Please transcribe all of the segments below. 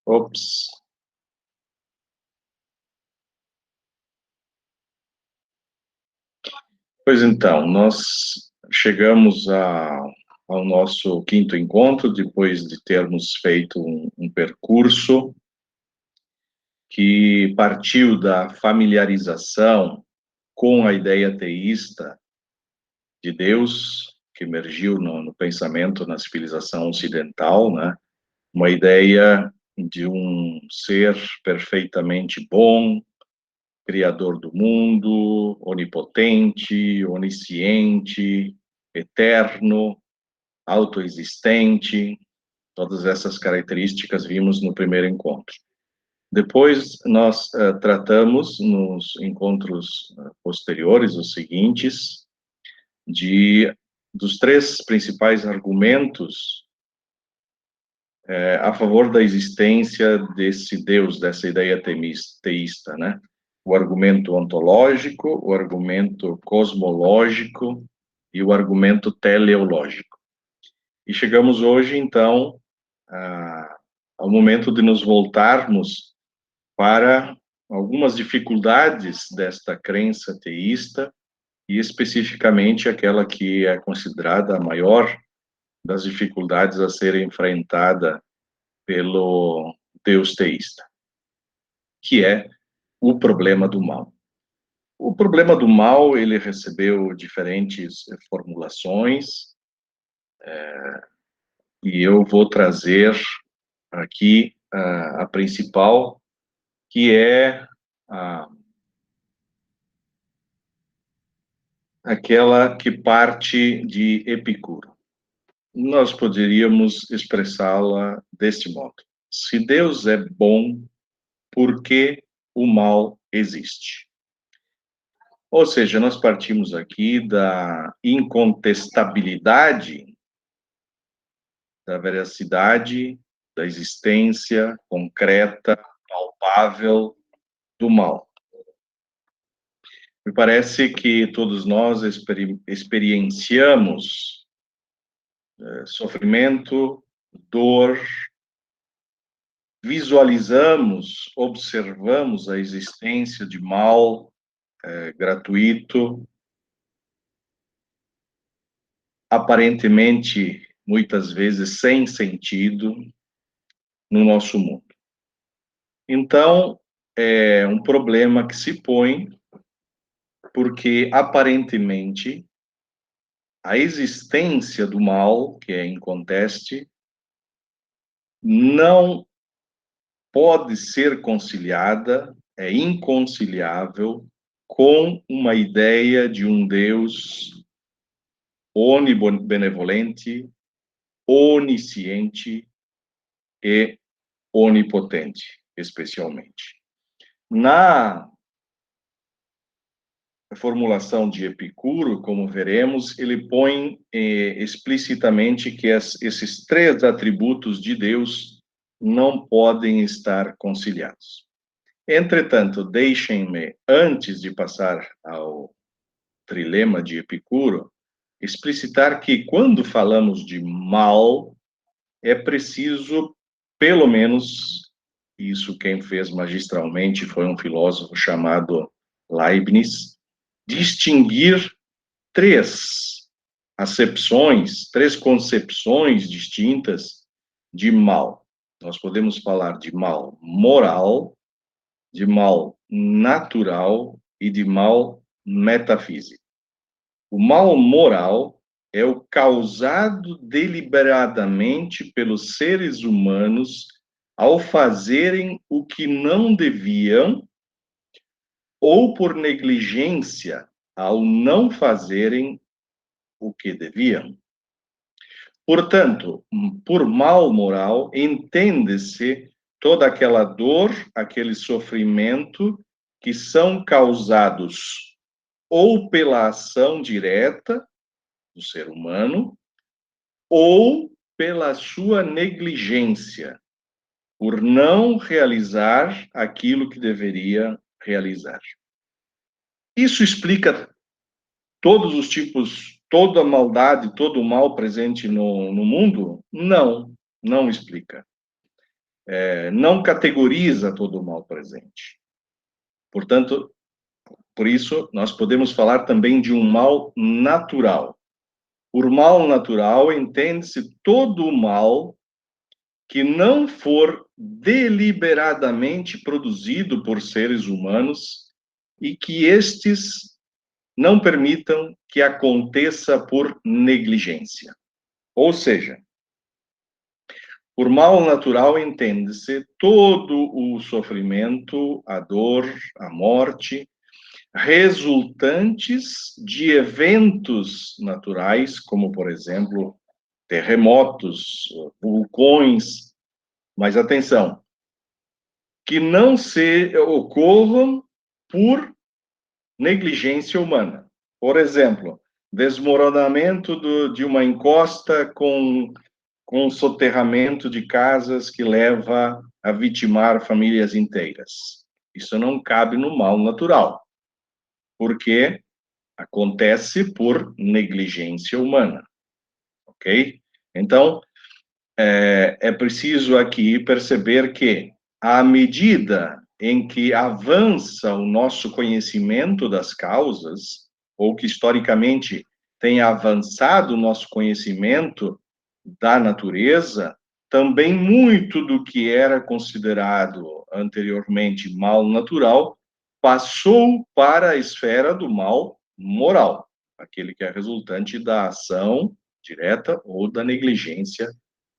Ops. Pois então, nós chegamos ao nosso quinto encontro, depois de termos feito um percurso que partiu da familiarização com a ideia teísta de Deus, que emergiu no pensamento, na civilização ocidental, né? Uma ideia de um ser perfeitamente bom, criador do mundo, onipotente, onisciente, eterno, autoexistente, todas essas características vimos no primeiro encontro. Depois nós tratamos nos encontros posteriores os seguintes dos três principais argumentos a favor da existência desse Deus, dessa ideia teísta, né? O argumento ontológico, o argumento cosmológico e o argumento teleológico. E chegamos hoje, então, ao momento de nos voltarmos para algumas dificuldades desta crença teísta, e especificamente aquela que é considerada a maior das dificuldades a ser enfrentada pelo Deus teísta, que é o problema do mal. O problema do mal, ele recebeu diferentes formulações, e eu vou trazer aqui a principal, que é aquela que parte de Epicuro. Nós poderíamos expressá-la deste modo: se Deus é bom, por que o mal existe? Ou seja, nós partimos aqui da incontestabilidade da veracidade, da existência concreta, palpável do mal. Me parece que todos nós experienciamos sofrimento, dor, visualizamos, observamos a existência de mal gratuito, aparentemente, muitas vezes, sem sentido no nosso mundo. Então, é um problema que se põe porque, aparentemente, a existência do mal, que é inconteste, não pode ser conciliada, é inconciliável com uma ideia de um Deus onibenevolente, onisciente e onipotente, especialmente. Na formulação de Epicuro, como veremos, ele põe explicitamente que esses três atributos de Deus não podem estar conciliados. Entretanto, deixem-me, antes de passar ao trilema de Epicuro, explicitar que quando falamos de mal, é preciso, pelo menos, isso quem fez magistralmente foi um filósofo chamado Leibniz, distinguir três acepções, três concepções distintas de mal. Nós podemos falar de mal moral, de mal natural e de mal metafísico. O mal moral é o causado deliberadamente pelos seres humanos ao fazerem o que não deviam ou por negligência ao não fazerem o que deviam. Portanto, por mal moral, entende-se toda aquela dor, aquele sofrimento que são causados ou pela ação direta do ser humano ou pela sua negligência, por não realizar aquilo que deveria realizar. Isso explica todos os tipos, toda a maldade, todo o mal presente no mundo? Não, não explica. não categoriza todo o mal presente. Portanto, por isso, nós podemos falar também de um mal natural. Por mal natural, entende-se todo o mal que não for deliberadamente produzido por seres humanos e que estes não permitam que aconteça por negligência. Ou seja, por mal natural entende-se todo o sofrimento, a dor, a morte, resultantes de eventos naturais, como, por exemplo, terremotos, vulcões, mas atenção, que não se ocorram por negligência humana. Por exemplo, desmoronamento de uma encosta com soterramento de casas que leva a vitimar famílias inteiras. Isso não cabe no mal natural, porque acontece por negligência humana, ok? Então, é preciso aqui perceber que, à medida em que avança o nosso conhecimento das causas, ou que historicamente tem avançado o nosso conhecimento da natureza, também muito do que era considerado anteriormente mal natural passou para a esfera do mal moral, aquele que é resultante da ação direta ou da negligência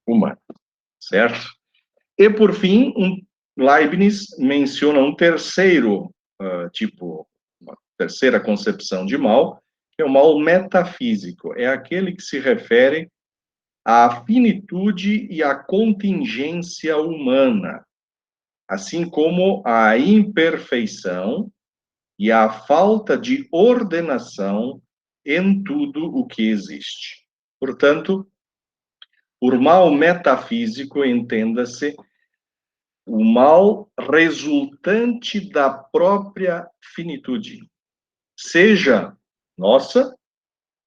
humana, certo? E, por fim, Leibniz menciona um terceiro tipo, uma terceira concepção de mal, que é o mal metafísico. É aquele que se refere à finitude e à contingência humana, assim como à imperfeição e à falta de ordenação em tudo o que existe. Portanto, por mal metafísico, entenda-se o mal resultante da própria finitude, seja nossa,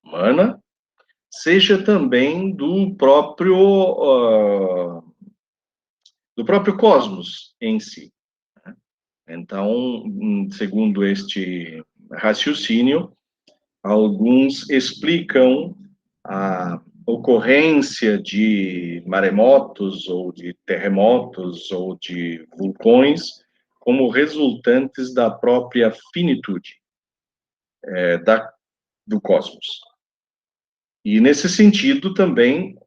humana, seja também do próprio cosmos em si. Então, segundo este raciocínio, alguns explicam a ocorrência de maremotos, ou de terremotos, ou de vulcões, como resultantes da própria finitude do cosmos. E, nesse sentido, também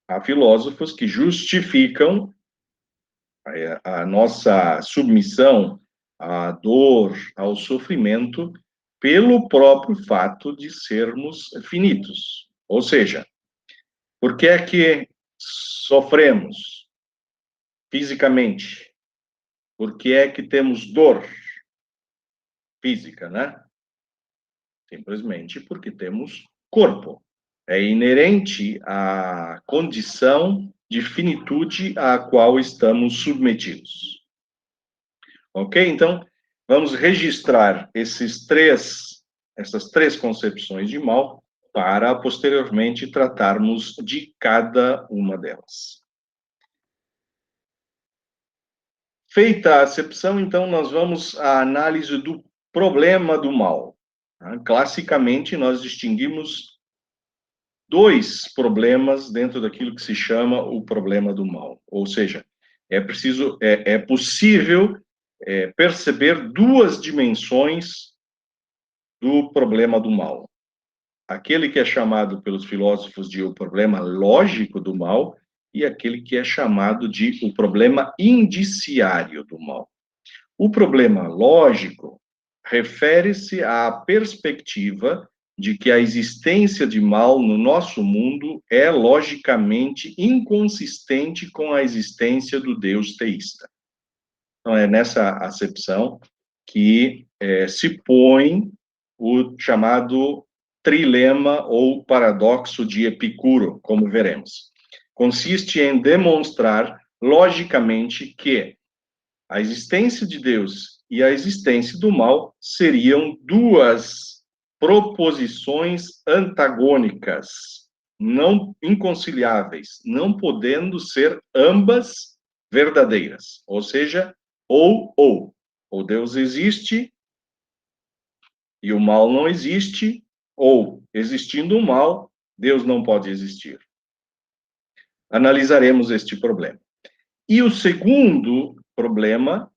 há filósofos que justificam a nossa submissão à dor, ao sofrimento, pelo próprio fato de sermos finitos. Ou seja, por que é que sofremos fisicamente? Por que é que temos dor física, né? Simplesmente porque temos corpo. É inerente à condição de finitude à qual estamos submetidos. Ok? Então, vamos registrar essas três concepções de mal para posteriormente tratarmos de cada uma delas. Feita a acepção, então, nós vamos à análise do problema do mal. Classicamente, nós distinguimos dois problemas dentro daquilo que se chama o problema do mal. Ou seja, é possível perceber duas dimensões do problema do mal. Aquele que é chamado pelos filósofos de o problema lógico do mal e aquele que é chamado de o problema indiciário do mal. O problema lógico refere-se à perspectiva de que a existência de mal no nosso mundo é logicamente inconsistente com a existência do Deus teísta. Então, é nessa acepção que se põe o chamado trilema ou paradoxo de Epicuro, como veremos. Consiste em demonstrar logicamente que a existência de Deus e a existência do mal seriam duas proposições antagônicas, não inconciliáveis, não podendo ser ambas verdadeiras, ou seja, ou Deus existe e o mal não existe, ou existindo o mal, Deus não pode existir. Analisaremos este problema. E o segundo problema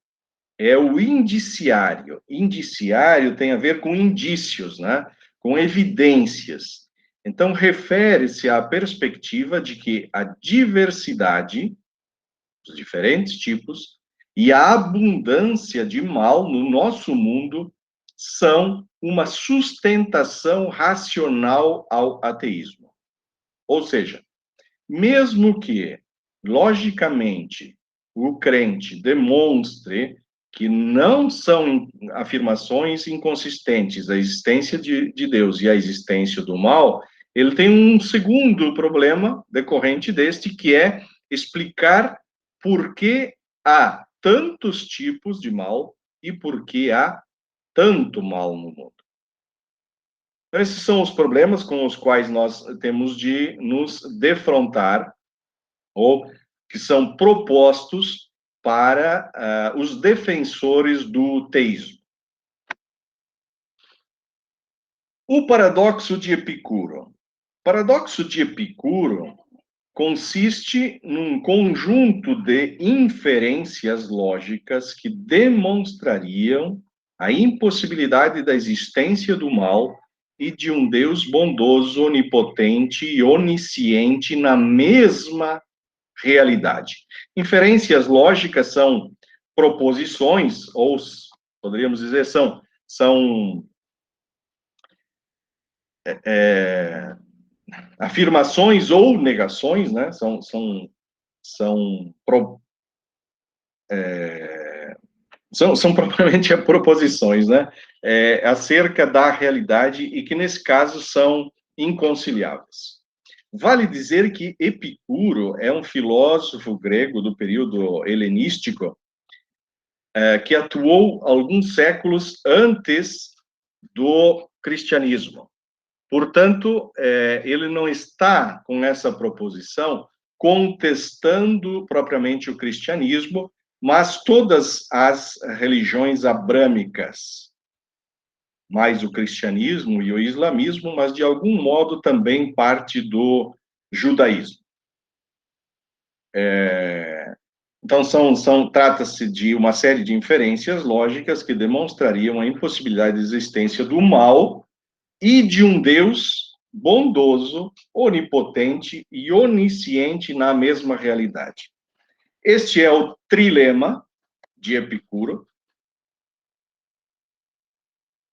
é o indiciário. Indiciário tem a ver com indícios, né? Com evidências. Então, refere-se à perspectiva de que a diversidade, os diferentes tipos, e a abundância de mal no nosso mundo são uma sustentação racional ao ateísmo. Ou seja, mesmo que, logicamente, o crente demonstre que não são afirmações inconsistentes a existência de Deus e a existência do mal, ele tem um segundo problema decorrente deste, que é explicar por que há tantos tipos de mal e por que há tanto mal no mundo. Então, esses são os problemas com os quais nós temos de nos defrontar, ou que são propostos para os defensores do teísmo. O paradoxo de Epicuro. O paradoxo de Epicuro consiste num conjunto de inferências lógicas que demonstrariam a impossibilidade da existência do mal e de um Deus bondoso, onipotente e onisciente na mesma realidade. Inferências lógicas são proposições, ou poderíamos dizer, são afirmações ou negações, né? São propriamente proposições, né? Acerca da realidade e que, nesse caso, são inconciliáveis. Vale dizer que Epicuro é um filósofo grego do período helenístico que atuou alguns séculos antes do cristianismo. Portanto, ele não está com essa proposição contestando propriamente o cristianismo, mas todas as religiões abrâmicas, mais o cristianismo e o islamismo, mas de algum modo também parte do judaísmo. Então, trata-se de uma série de inferências lógicas que demonstrariam a impossibilidade de existência do mal e de um Deus bondoso, onipotente e onisciente na mesma realidade. Este é o trilema de Epicuro.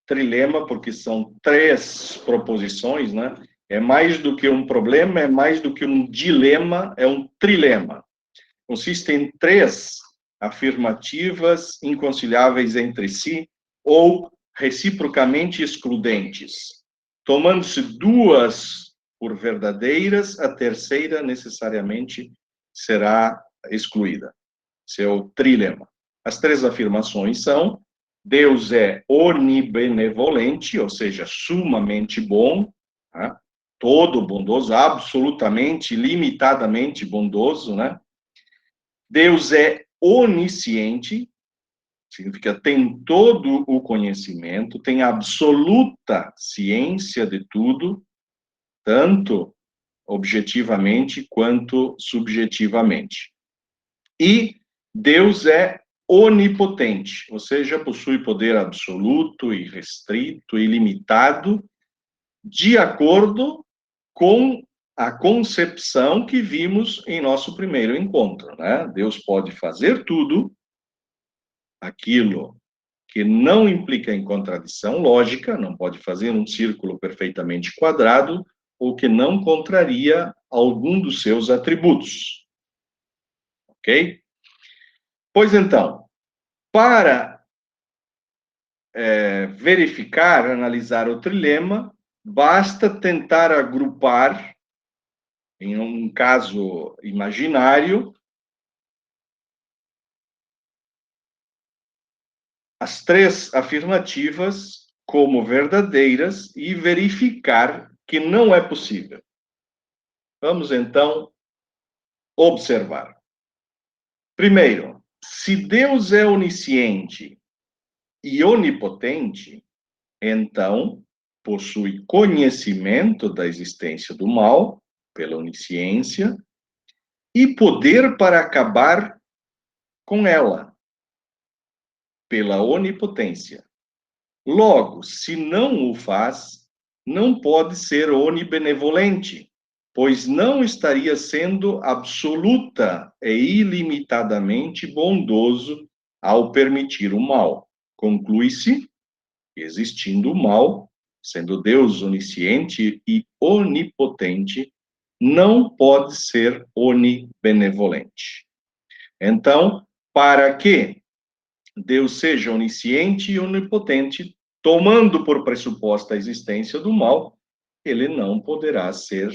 Trilema porque são três proposições, né? É mais do que um problema, é mais do que um dilema, é um trilema. Consiste em três afirmativas inconciliáveis entre si ou reciprocamente excludentes. Tomando-se duas por verdadeiras, a terceira necessariamente será excluída. Esse é o trilema. As três afirmações são: Deus é onibenevolente, ou seja, sumamente bom, tá? Todo bondoso, absolutamente, limitadamente bondoso, né? Deus é onisciente, significa tem todo o conhecimento, tem absoluta ciência de tudo, tanto objetivamente quanto subjetivamente. E Deus é onipotente, ou seja, possui poder absoluto, irrestrito, ilimitado, de acordo com a concepção que vimos em nosso primeiro encontro, né? Deus pode fazer tudo, aquilo que não implica em contradição lógica, não pode fazer um círculo perfeitamente quadrado, ou que não contraria algum dos seus atributos. Ok? Pois então, para verificar, analisar o trilema, basta tentar agrupar, em um caso imaginário, as três afirmativas como verdadeiras e verificar que não é possível. Vamos, então, observar. Primeiro, se Deus é onisciente e onipotente, então possui conhecimento da existência do mal, pela onisciência, e poder para acabar com ela, pela onipotência. Logo, se não o faz, não pode ser onibenevolente, pois não estaria sendo absoluta e ilimitadamente bondoso ao permitir o mal. Conclui-se, existindo o mal, sendo Deus onisciente e onipotente, não pode ser onibenevolente. Então, para que Deus seja onisciente e onipotente, tomando por pressuposta a existência do mal, ele não poderá ser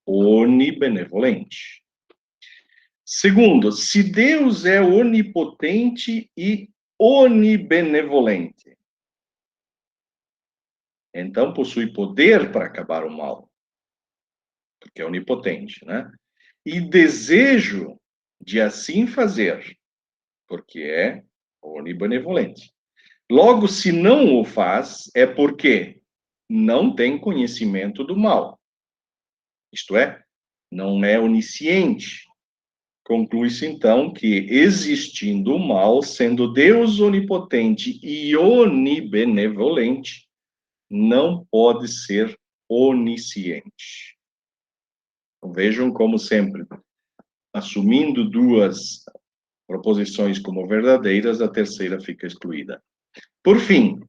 onibenevolente. Segundo, se Deus é onipotente e onibenevolente, então possui poder para acabar o mal, porque é onipotente, né? E desejo de assim fazer, porque é onibenevolente. Logo, se não o faz, é porque não tem conhecimento do mal. Isto é, não é onisciente. Conclui-se, então, que existindo o mal, sendo Deus onipotente e onibenevolente, não pode ser onisciente. Então, vejam como sempre, assumindo duas proposições como verdadeiras, a terceira fica excluída. Por fim,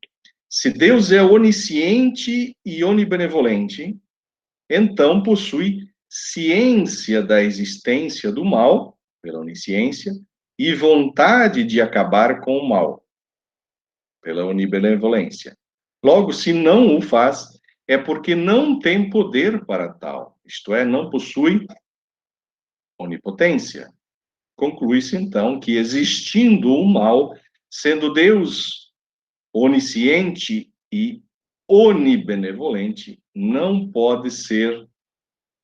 se Deus é onisciente e onibenevolente, então possui ciência da existência do mal, pela onisciência, e vontade de acabar com o mal, pela onibenevolência. Logo, se não o faz, é porque não tem poder para tal, isto é, não possui onipotência. Conclui-se, então, que existindo o mal, sendo Deus onisciente e onibenevolente, não pode ser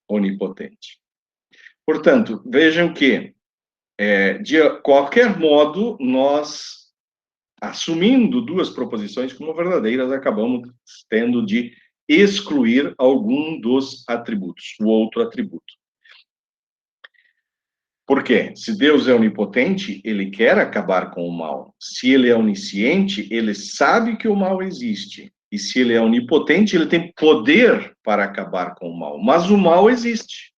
onipotente. Portanto, vejam que, de qualquer modo, nós, assumindo duas proposições como verdadeiras, acabamos tendo de excluir algum dos atributos, o outro atributo. Por quê? Se Deus é onipotente, ele quer acabar com o mal. Se ele é onisciente, ele sabe que o mal existe. E se ele é onipotente, ele tem poder para acabar com o mal. Mas o mal existe.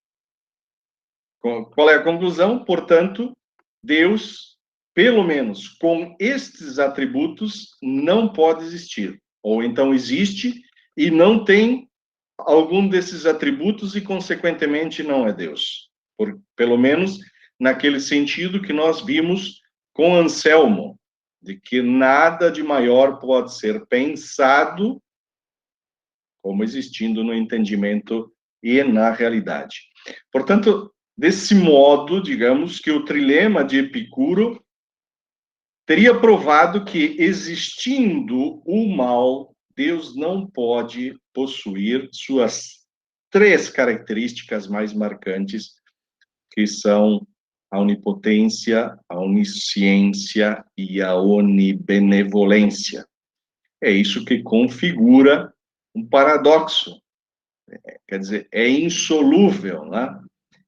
Qual é a conclusão? Portanto, Deus, pelo menos com estes atributos, não pode existir. Ou então existe e não tem algum desses atributos e, consequentemente, não é Deus. Pelo menos naquele sentido que nós vimos com Anselmo, de que nada de maior pode ser pensado como existindo no entendimento e na realidade. Portanto, desse modo, digamos que o trilema de Epicuro teria provado que, existindo o mal, Deus não pode possuir suas três características mais marcantes, que são a onipotência, a onisciência e a onibenevolência. É isso que configura um paradoxo. Quer dizer, é insolúvel, né?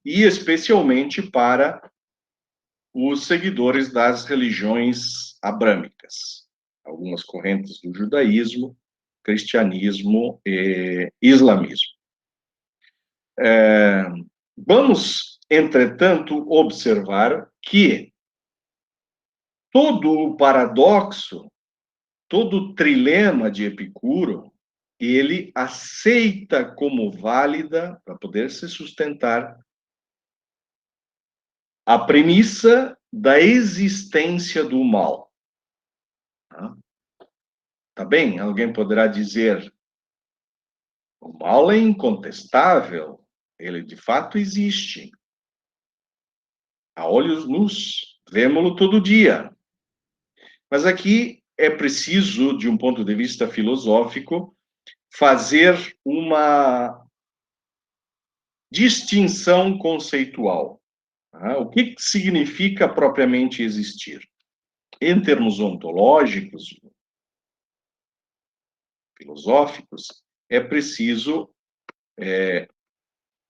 E especialmente para os seguidores das religiões abrâmicas, algumas correntes do judaísmo, cristianismo e islamismo. Vamos, entretanto, observar que todo o paradoxo, todo o trilema de Epicuro, ele aceita como válida, para poder se sustentar, a premissa da existência do mal. Tá bem? Alguém poderá dizer, o mal é incontestável, ele de fato existe. A olhos nus, vemos-lo todo dia. Mas aqui é preciso, de um ponto de vista filosófico, fazer uma distinção conceitual. O que significa propriamente existir? Em termos ontológicos, filosóficos, é preciso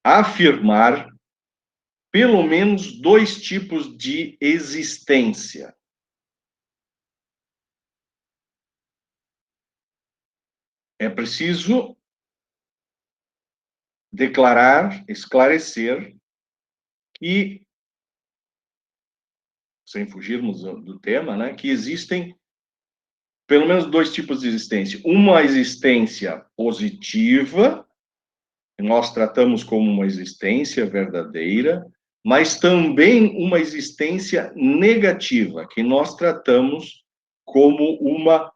afirmar pelo menos dois tipos de existência. É preciso declarar, esclarecer que, sem fugirmos do tema, né, que existem pelo menos dois tipos de existência. Uma existência positiva, que nós tratamos como uma existência verdadeira, mas também uma existência negativa, que nós tratamos como uma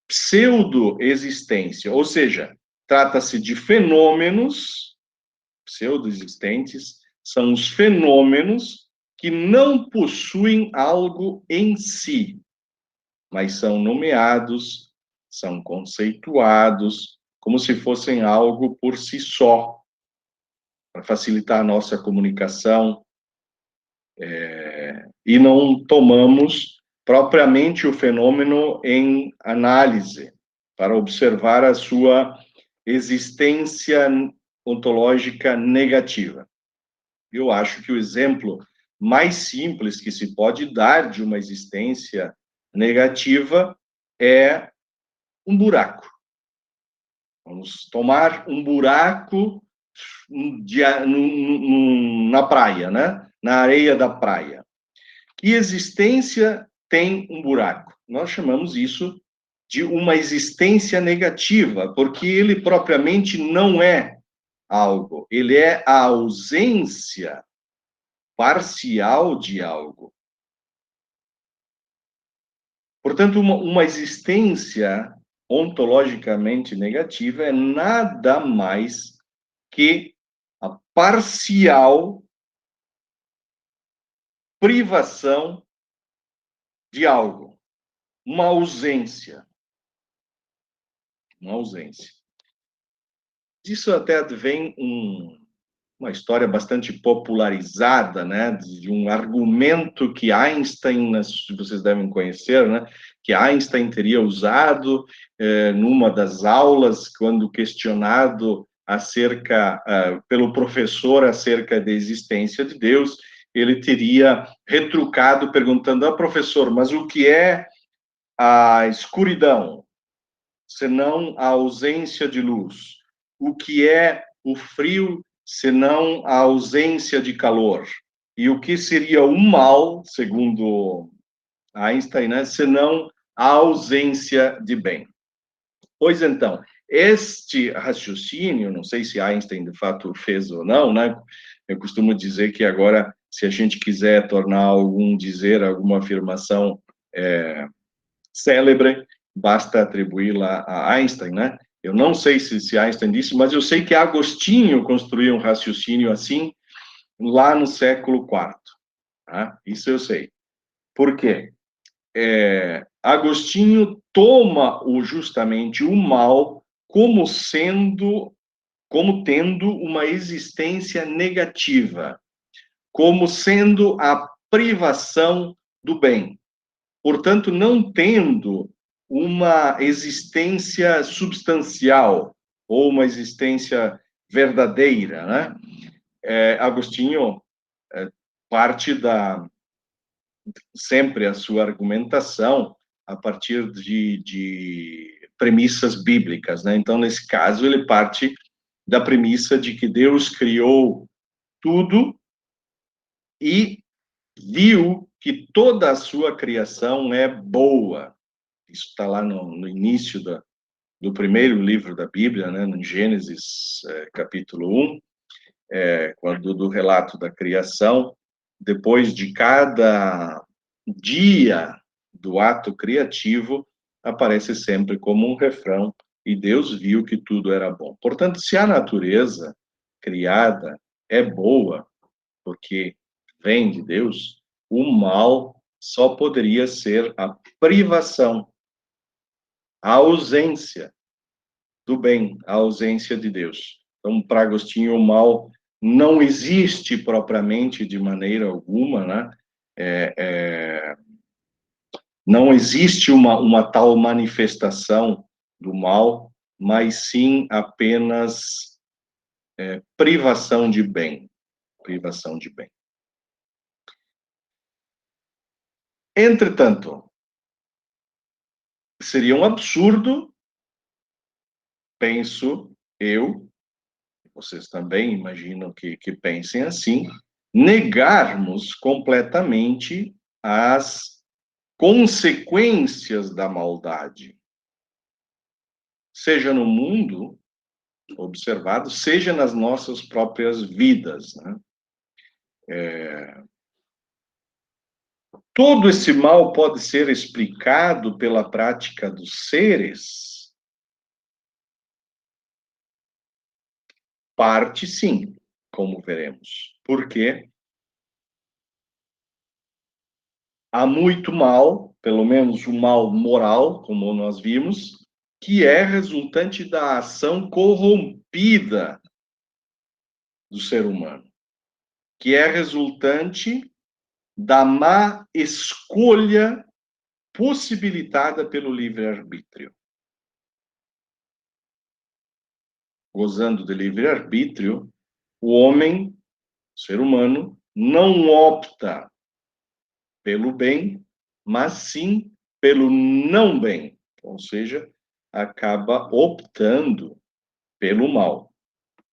pseudo-existência, ou seja, trata-se de fenômenos pseudo-existentes, são os fenômenos que não possuem algo em si, mas são nomeados, são conceituados, como se fossem algo por si só, para facilitar a nossa comunicação, e não tomamos propriamente o fenômeno em análise, para observar a sua existência ontológica negativa. Eu acho que o exemplo mais simples que se pode dar de uma existência negativa é um buraco. Vamos tomar um buraco na praia, né? Na areia da praia. Que existência tem um buraco? Nós chamamos isso de uma existência negativa, porque ele propriamente não é algo, ele é a ausência parcial de algo. Portanto, uma existência ontologicamente negativa é nada mais que a parcial privação de algo, uma ausência. Uma ausência. Disso até advém uma história bastante popularizada, né, de um argumento que Einstein, vocês devem conhecer, né, que Einstein teria usado numa das aulas, quando questionado pelo professor acerca da existência de Deus, ele teria retrucado perguntando: professor, mas o que é a escuridão, senão a ausência de luz? O que é o frio, senão a ausência de calor? E o que seria o mal, segundo Einstein, né, senão a ausência de bem? Pois então, este raciocínio, não sei se Einstein de fato fez ou não, né? Eu costumo dizer que agora, se a gente quiser tornar dizer alguma afirmação célebre, basta atribuí-la a Einstein, né? Eu não sei se Einstein disse, mas eu sei que Agostinho construiu um raciocínio assim lá no século IV. Tá? Isso eu sei. Por quê? Agostinho toma justamente o mal como tendo uma existência negativa, como sendo a privação do bem. Portanto, não tendo uma existência substancial ou uma existência verdadeira, né? Agostinho parte sempre a sua argumentação a partir de premissas bíblicas, né? Então, nesse caso, ele parte da premissa de que Deus criou tudo e viu que toda a sua criação é boa. Isso está lá no início do primeiro livro da Bíblia, né, no Gênesis, capítulo 1, quando do relato da criação, depois de cada dia do ato criativo, aparece sempre como um refrão: e Deus viu que tudo era bom. Portanto, se a natureza criada é boa, porque vem de Deus, o mal só poderia ser a privação, a ausência do bem, a ausência de Deus. Então, para Agostinho, o mal não existe propriamente de maneira alguma, né? Não existe uma tal manifestação do mal, mas sim apenas privação de bem, privação de bem. Entretanto, seria um absurdo, penso eu, vocês também imaginam que pensem assim, negarmos completamente as consequências da maldade, seja no mundo observado, seja nas nossas próprias vidas, né? Todo esse mal pode ser explicado pela prática dos seres? Parte sim, como veremos. Porque há muito mal, pelo menos o mal moral, como nós vimos, que é resultante da ação corrompida do ser humano, que é resultante da má escolha possibilitada pelo livre-arbítrio. Gozando de livre-arbítrio, o homem, o ser humano, não opta pelo bem, mas sim pelo não bem, ou seja, acaba optando pelo mal.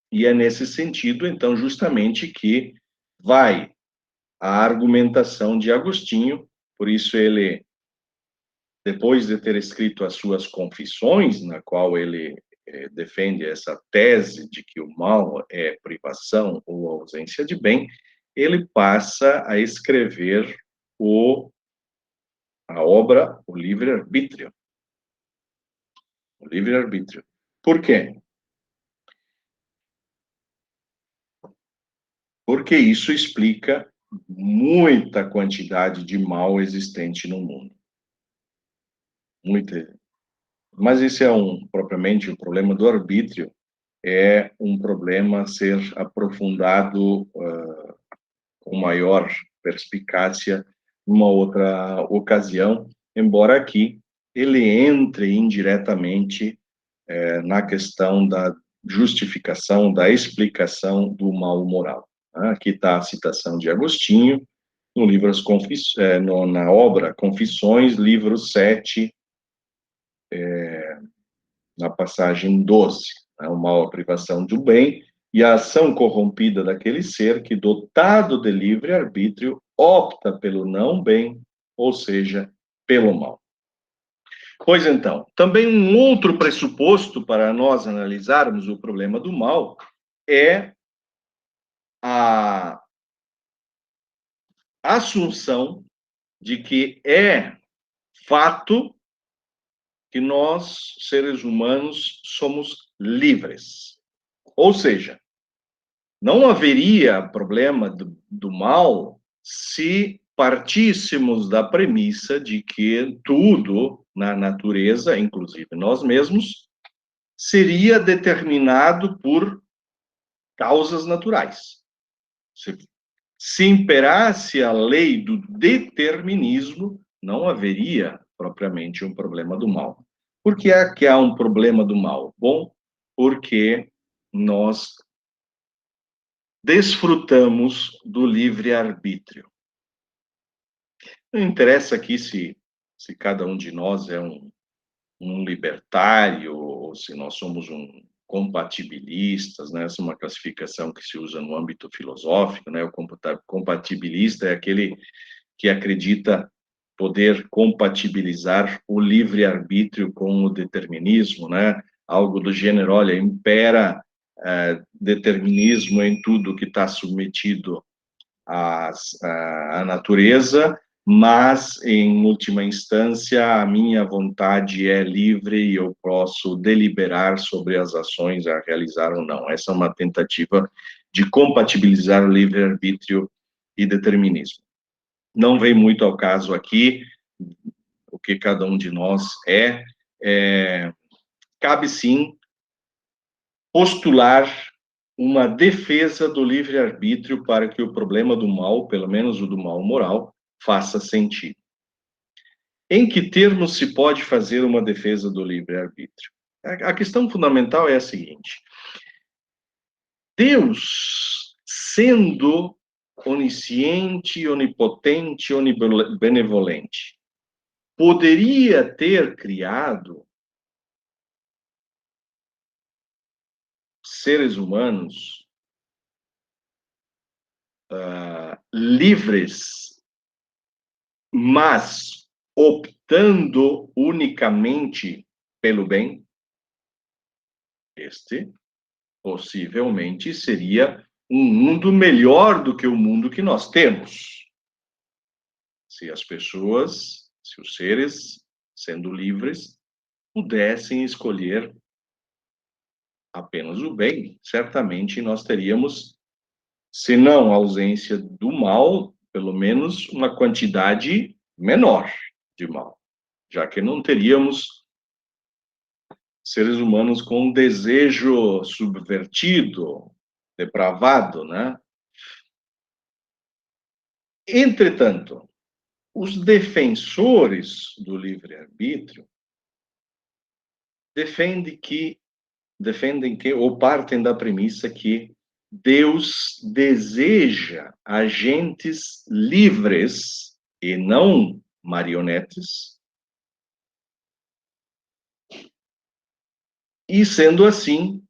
E é nesse sentido, então, justamente que vai a argumentação de Agostinho, por isso ele, depois de ter escrito as suas confissões, na qual ele defende essa tese de que o mal é privação ou ausência de bem, ele passa a escrever a obra O Livre-Arbítrio. O livre-arbítrio. Por quê? Porque isso explica muita quantidade de mal existente no mundo. Muita. Mas esse é propriamente o problema do arbítrio, é um problema a ser aprofundado com maior perspicácia numa outra ocasião, embora aqui ele entre indiretamente na questão da justificação, da explicação do mal moral. Aqui está a citação de Agostinho, no livro na obra Confissões, livro 7, na passagem 12. O mal, a privação do bem e a ação corrompida daquele ser que, dotado de livre-arbítrio, opta pelo não bem, ou seja, pelo mal. Pois então, também um outro pressuposto para nós analisarmos o problema do mal é a assunção de que é fato que nós, seres humanos, somos livres. Ou seja, não haveria problema do mal se partíssemos da premissa de que tudo na natureza, inclusive nós mesmos, seria determinado por causas naturais. Se imperasse a lei do determinismo, não haveria propriamente um problema do mal. Por que é que há um problema do mal? Bom, porque nós desfrutamos do livre-arbítrio. Não interessa aqui se cada um de nós é um libertário, ou se nós somos compatibilistas, né? Essa é uma classificação que se usa no âmbito filosófico, né? O compatibilista é aquele que acredita poder compatibilizar o livre-arbítrio com o determinismo, né? Algo do gênero, olha, impera determinismo em tudo que está submetido à natureza, mas, em última instância, a minha vontade é livre e eu posso deliberar sobre as ações a realizar ou não. Essa é uma tentativa de compatibilizar o livre-arbítrio e determinismo. Não vem muito ao caso aqui o que cada um de nós cabe sim postular uma defesa do livre-arbítrio para que o problema do mal, pelo menos o do mal moral, faça sentido. Em que termos se pode fazer uma defesa do livre-arbítrio? A questão fundamental é a seguinte: Deus, sendo onisciente, onipotente, onibenevolente, poderia ter criado seres humanos livres, mas optando unicamente pelo bem? Este possivelmente seria um mundo melhor do que o mundo que nós temos. Se as pessoas, se os seres, sendo livres, pudessem escolher apenas o bem, certamente nós teríamos, se não a ausência do mal, pelo menos uma quantidade menor de mal, já que não teríamos seres humanos com um desejo subvertido, depravado, né? Entretanto, os defensores do livre-arbítrio defendem que, ou partem da premissa que Deus deseja agentes livres e não marionetes. E, sendo assim,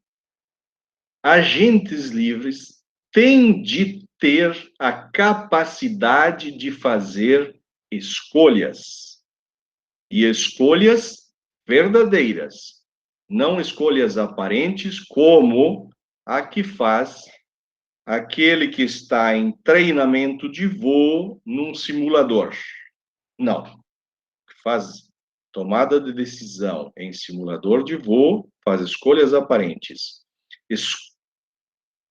agentes livres têm de ter a capacidade de fazer escolhas. E escolhas verdadeiras, não escolhas aparentes, como a que faz aquele que está em treinamento de voo num simulador. Não. Faz tomada de decisão em simulador de voo, faz escolhas aparentes.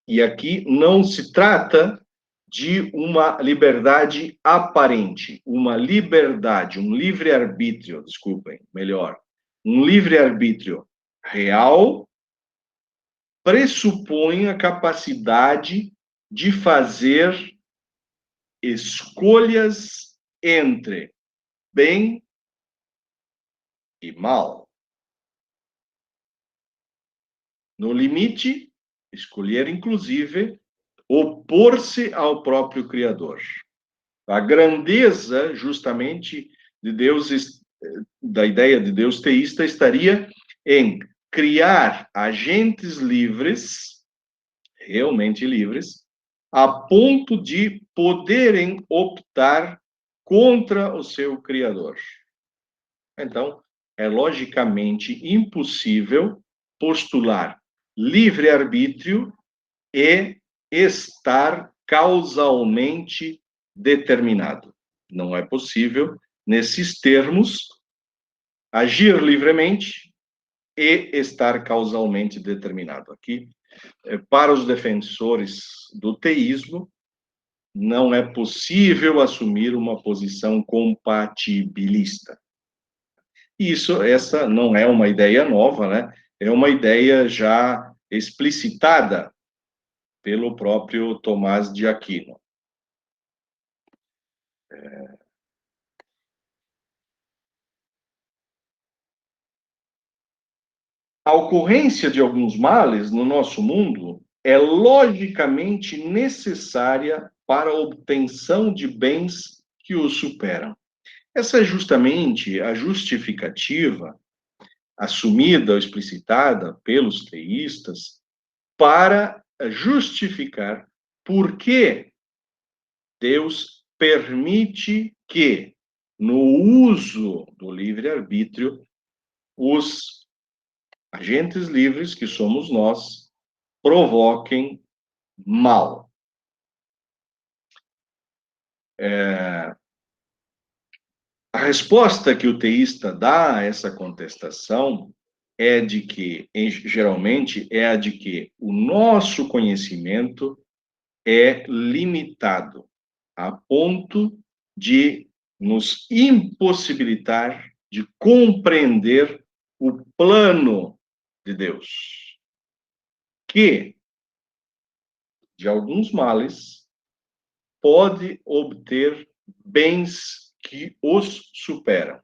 E aqui não se trata de uma liberdade aparente, uma liberdade, um livre-arbítrio, desculpem, melhor, um livre-arbítrio real pressupõe a capacidade de fazer escolhas entre bem e mal. No limite, escolher, inclusive, opor-se ao próprio Criador. A grandeza, justamente, de Deus, da ideia de Deus teísta, estaria em criar agentes livres, realmente livres, a ponto de poderem optar contra o seu Criador. Então, é logicamente impossível postular livre-arbítrio e estar causalmente determinado. Não é possível, nesses termos, agir livremente e estar causalmente determinado. Aqui, para os defensores do teísmo, não é possível assumir uma posição compatibilista. Essa não é uma ideia nova, né? É uma ideia já explicitada pelo próprio Tomás de Aquino. A ocorrência de alguns males no nosso mundo é logicamente necessária para a obtenção de bens que os superam. Essa é justamente a justificativa assumida ou explicitada pelos teístas para justificar por que Deus permite que, no uso do livre-arbítrio, os agentes livres, que somos nós, provoquem mal. A resposta que o teísta dá a essa contestação é de que, geralmente, é a de que o nosso conhecimento é limitado a ponto de nos impossibilitar de compreender o plano de Deus, que de alguns males, pode obter bens que os superam.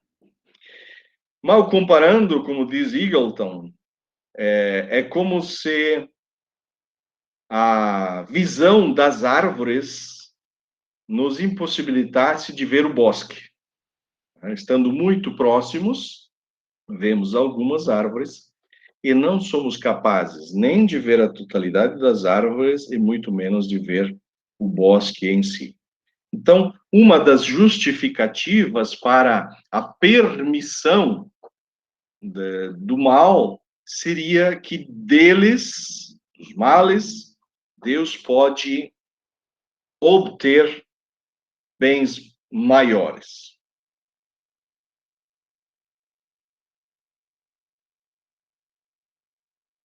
Mal comparando, como diz Eagleton, é como se a visão das árvores nos impossibilitasse de ver o bosque. Estando muito próximos, vemos algumas árvores e não somos capazes nem de ver a totalidade das árvores e muito menos de ver o bosque em si. Então, uma das justificativas para a permissão do mal seria que deles, dos males, Deus pode obter bens maiores.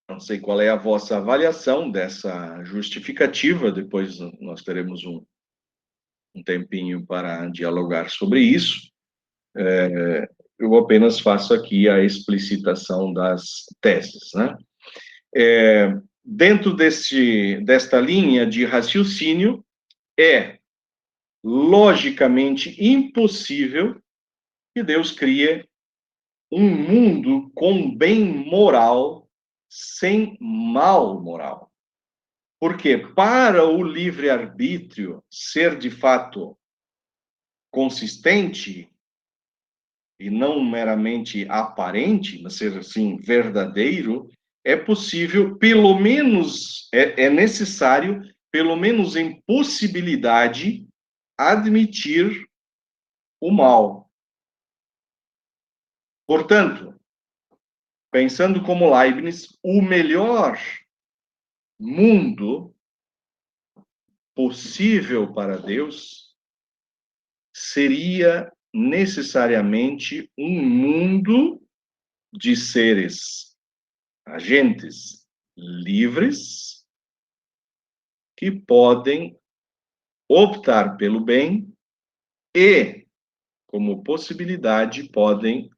Não sei qual é a vossa avaliação dessa justificativa, depois nós teremos um tempinho para dialogar sobre isso. Eu apenas faço aqui a explicitação das teses, né? Dentro desta linha de raciocínio, é logicamente impossível que Deus crie um mundo com bem moral sem mal moral. Porque para o livre-arbítrio ser de fato consistente e não meramente aparente, mas ser assim verdadeiro, é possível, pelo menos, é necessário, pelo menos em possibilidade, admitir o mal. Portanto, pensando como Leibniz, o melhor mundo possível para Deus seria necessariamente um mundo de seres agentes livres que podem optar pelo bem e, como possibilidade, podem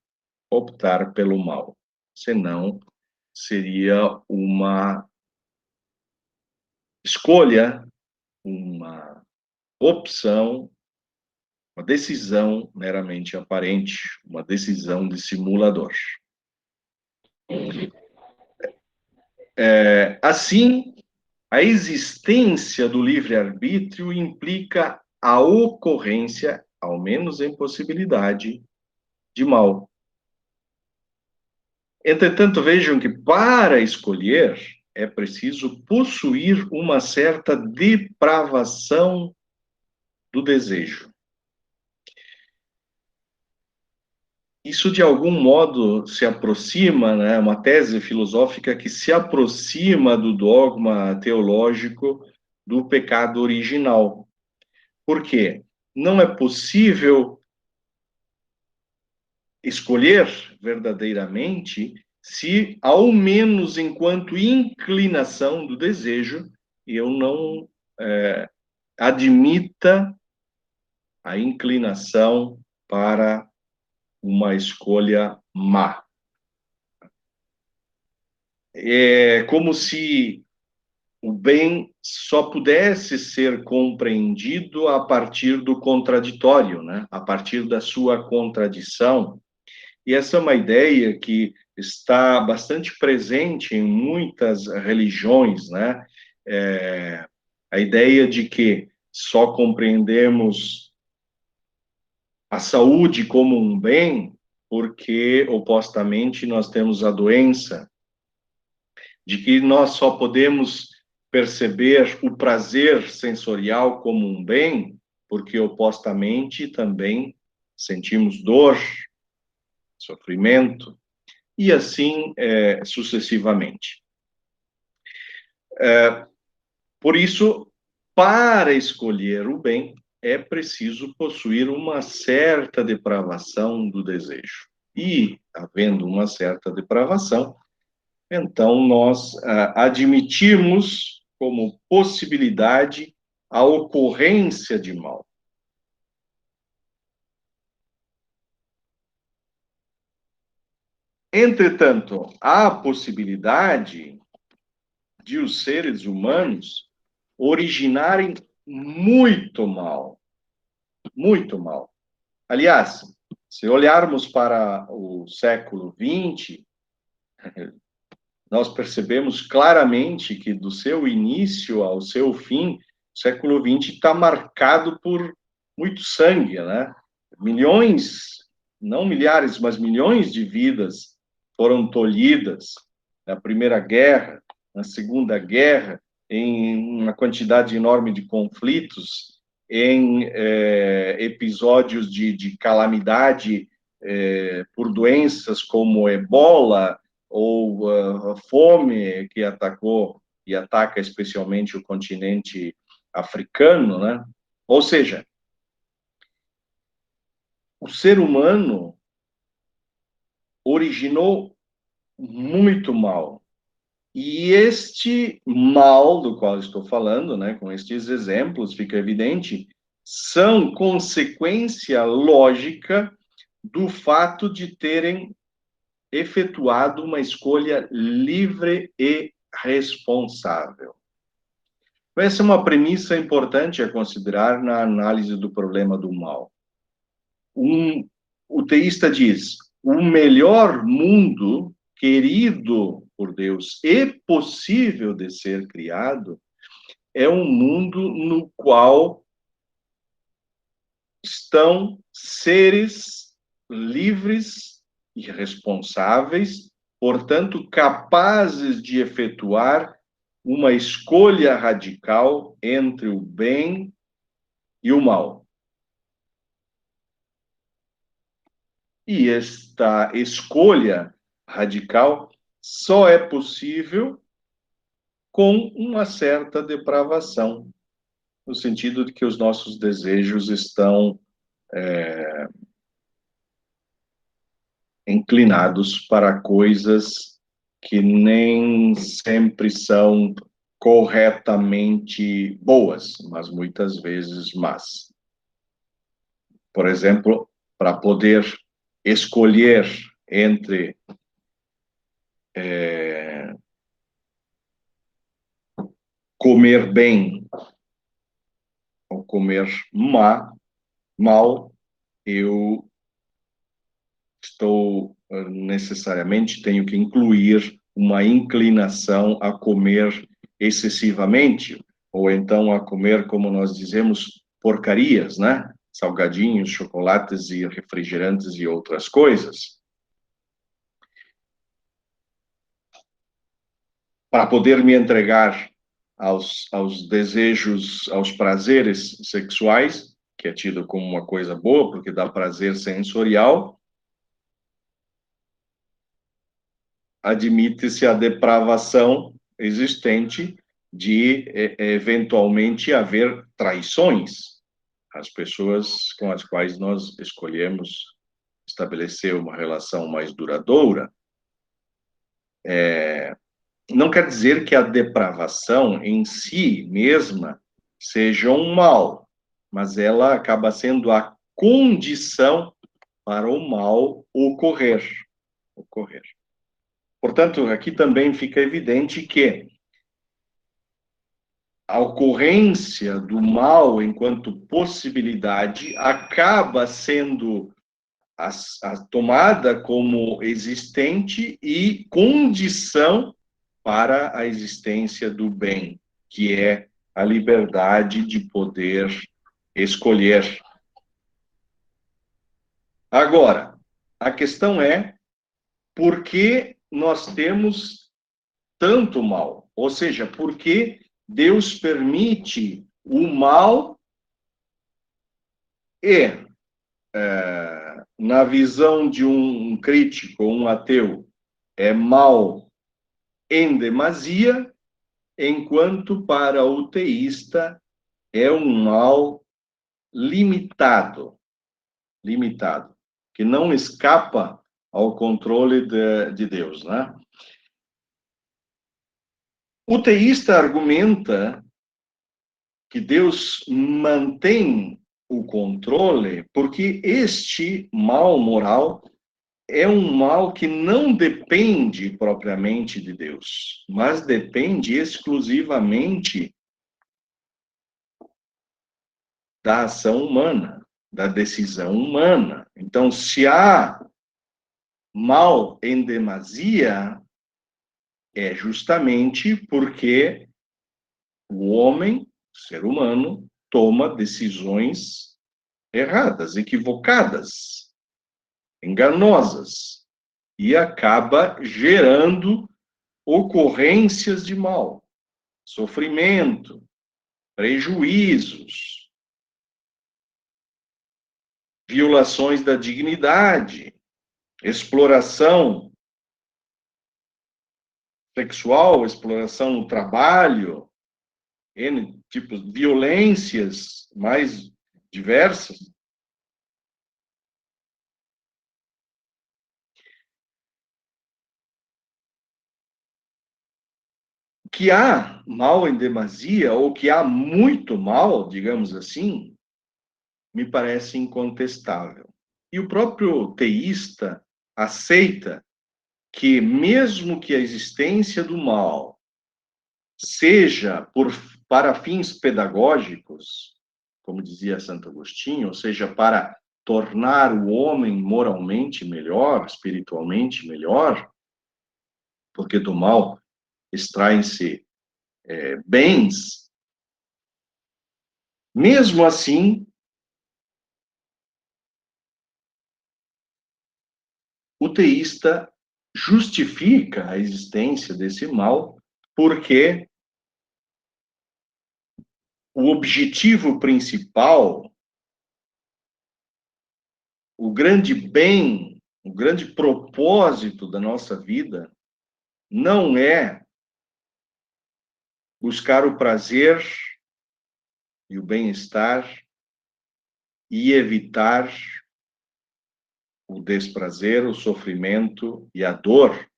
optar pelo mal. Senão, seria uma escolha, uma opção, uma decisão meramente aparente, uma decisão de simulador. Assim, a existência do livre-arbítrio implica a ocorrência, ao menos em possibilidade, de mal. Entretanto, vejam que para escolher é preciso possuir uma certa depravação do desejo. Isso, de algum modo, se aproxima, né, uma tese filosófica que se aproxima do dogma teológico do pecado original. Por quê? Não é possível escolher verdadeiramente se, ao menos enquanto inclinação do desejo, eu não admita a inclinação para uma escolha má. É como se o bem só pudesse ser compreendido a partir do contraditório, né? A partir da sua contradição. E essa é uma ideia que está bastante presente em muitas religiões, né? A ideia de que só compreendemos a saúde como um bem porque, opostamente, nós temos a doença, de que nós só podemos perceber o prazer sensorial como um bem porque, opostamente, também sentimos dor, sofrimento, e assim sucessivamente. Por isso, para escolher o bem, é preciso possuir uma certa depravação do desejo. E, havendo uma certa depravação, então nós admitimos como possibilidade a ocorrência de mal. Entretanto, há a possibilidade de os seres humanos originarem muito mal. Muito mal. Aliás, se olharmos para o século XX, nós percebemos claramente que do seu início ao seu fim, o século XX está marcado por muito sangue, né? Milhões, não milhares, mas milhões de vidas foram tolhidas na Primeira Guerra, na Segunda Guerra, em uma quantidade enorme de conflitos, em episódios de calamidade por doenças como ebola, ou a fome que atacou e ataca especialmente o continente africano, né? Ou seja, o ser humano originou muito mal. E este mal do qual estou falando, né, com estes exemplos, fica evidente, são consequência lógica do fato de terem efetuado uma escolha livre e responsável. Essa é uma premissa importante a considerar na análise do problema do mal. O teísta diz: o melhor mundo querido por Deus e possível de ser criado é um mundo no qual estão seres livres e responsáveis, portanto, capazes de efetuar uma escolha radical entre o bem e o mal. E esta escolha radical só é possível com uma certa depravação, no sentido de que os nossos desejos estão inclinados para coisas que nem sempre são corretamente boas, mas muitas vezes más. Por exemplo, para poder escolher entre comer bem ou comer mal, eu necessariamente tenho que incluir uma inclinação a comer excessivamente, ou então a comer, como nós dizemos, porcarias, né? Salgadinhos, chocolates e refrigerantes e outras coisas. Para poder me entregar aos desejos, aos prazeres sexuais, que é tido como uma coisa boa, porque dá prazer sensorial, admite-se a depravação existente de, eventualmente, haver traições às pessoas com as quais nós escolhemos estabelecer uma relação mais duradoura. Não quer dizer que a depravação em si mesma seja um mal, mas ela acaba sendo a condição para o mal ocorrer. Portanto, aqui também fica evidente que a ocorrência do mal enquanto possibilidade acaba sendo tomada como existente e condição para a existência do bem, que é a liberdade de poder escolher. Agora, a questão é por que nós temos tanto mal? Ou seja, por que Deus permite o mal e, na visão de um crítico, um ateu, é mal em demasia, enquanto para o teísta é um mal limitado, que não escapa ao controle de Deus, né? O teísta argumenta que Deus mantém o controle porque este mal moral é um mal que não depende propriamente de Deus, mas depende exclusivamente da ação humana, da decisão humana. Então, se há mal em demasia, é justamente porque o homem, o ser humano, toma decisões erradas, equivocadas, enganosas, e acaba gerando ocorrências de mal, sofrimento, prejuízos, violações da dignidade, exploração sexual, exploração no trabalho, N tipos de violências mais diversas. Que há mal em demasia, ou que há muito mal, digamos assim, me parece incontestável. E o próprio teísta aceita que, mesmo que a existência do mal seja para fins pedagógicos, como dizia Santo Agostinho, ou seja, para tornar o homem moralmente melhor, espiritualmente melhor, porque do mal extraem-se bens, mesmo assim, o teísta justifica a existência desse mal porque o objetivo principal, o grande bem, o grande propósito da nossa vida não é buscar o prazer e o bem-estar e evitar o desprazer, o sofrimento e a dor,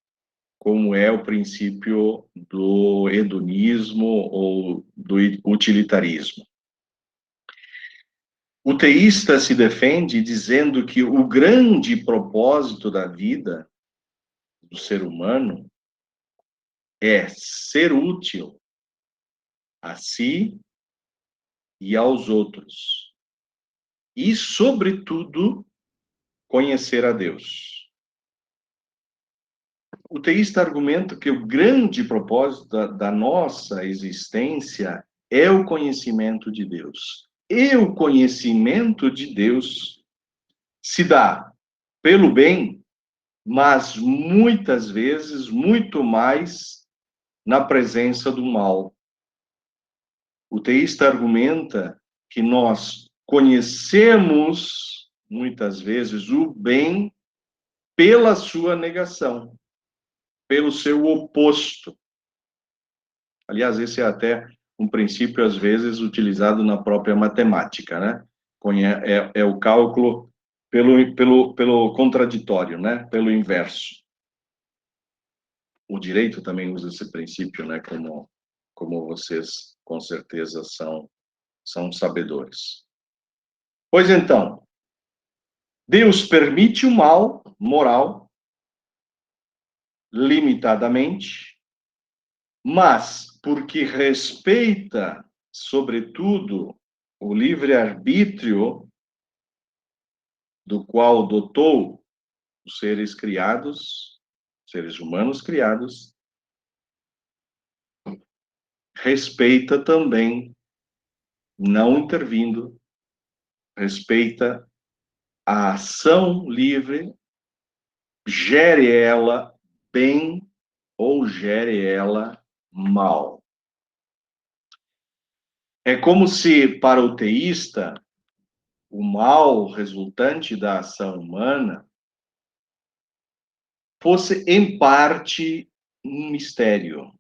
como é o princípio do hedonismo ou do utilitarismo. O teísta se defende dizendo que o grande propósito da vida do ser humano é ser útil a si e aos outros. E, sobretudo, conhecer a Deus. O teísta argumenta que o grande propósito da nossa existência é o conhecimento de Deus. E o conhecimento de Deus se dá pelo bem, mas muitas vezes, muito mais, na presença do mal. O teísta argumenta que nós conhecemos, muitas vezes, o bem pela sua negação, pelo seu oposto. Aliás, esse é até um princípio, às vezes, utilizado na própria matemática, né? É o cálculo pelo contraditório, né? Pelo inverso. O direito também usa esse princípio, né? Como vocês, com certeza, são sabedores. Pois então, Deus permite o mal moral limitadamente, mas porque respeita, sobretudo, o livre-arbítrio do qual dotou os seres criados, seres humanos criados, respeita também, não intervindo, respeita a ação livre, gere ela bem ou gere ela mal. É como se, para o teísta, o mal resultante da ação humana fosse, em parte, um mistério.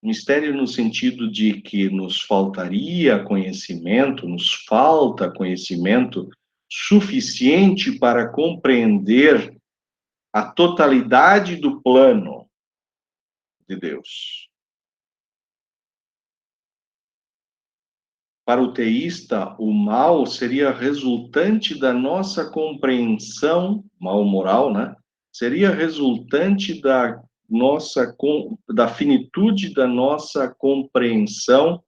Mistério no sentido de que nos faltaria conhecimento, nos falta conhecimento suficiente para compreender a totalidade do plano de Deus. Para o teísta, o mal seria resultante da nossa compreensão, mal moral, né? Seria resultante da finitude da nossa compreensão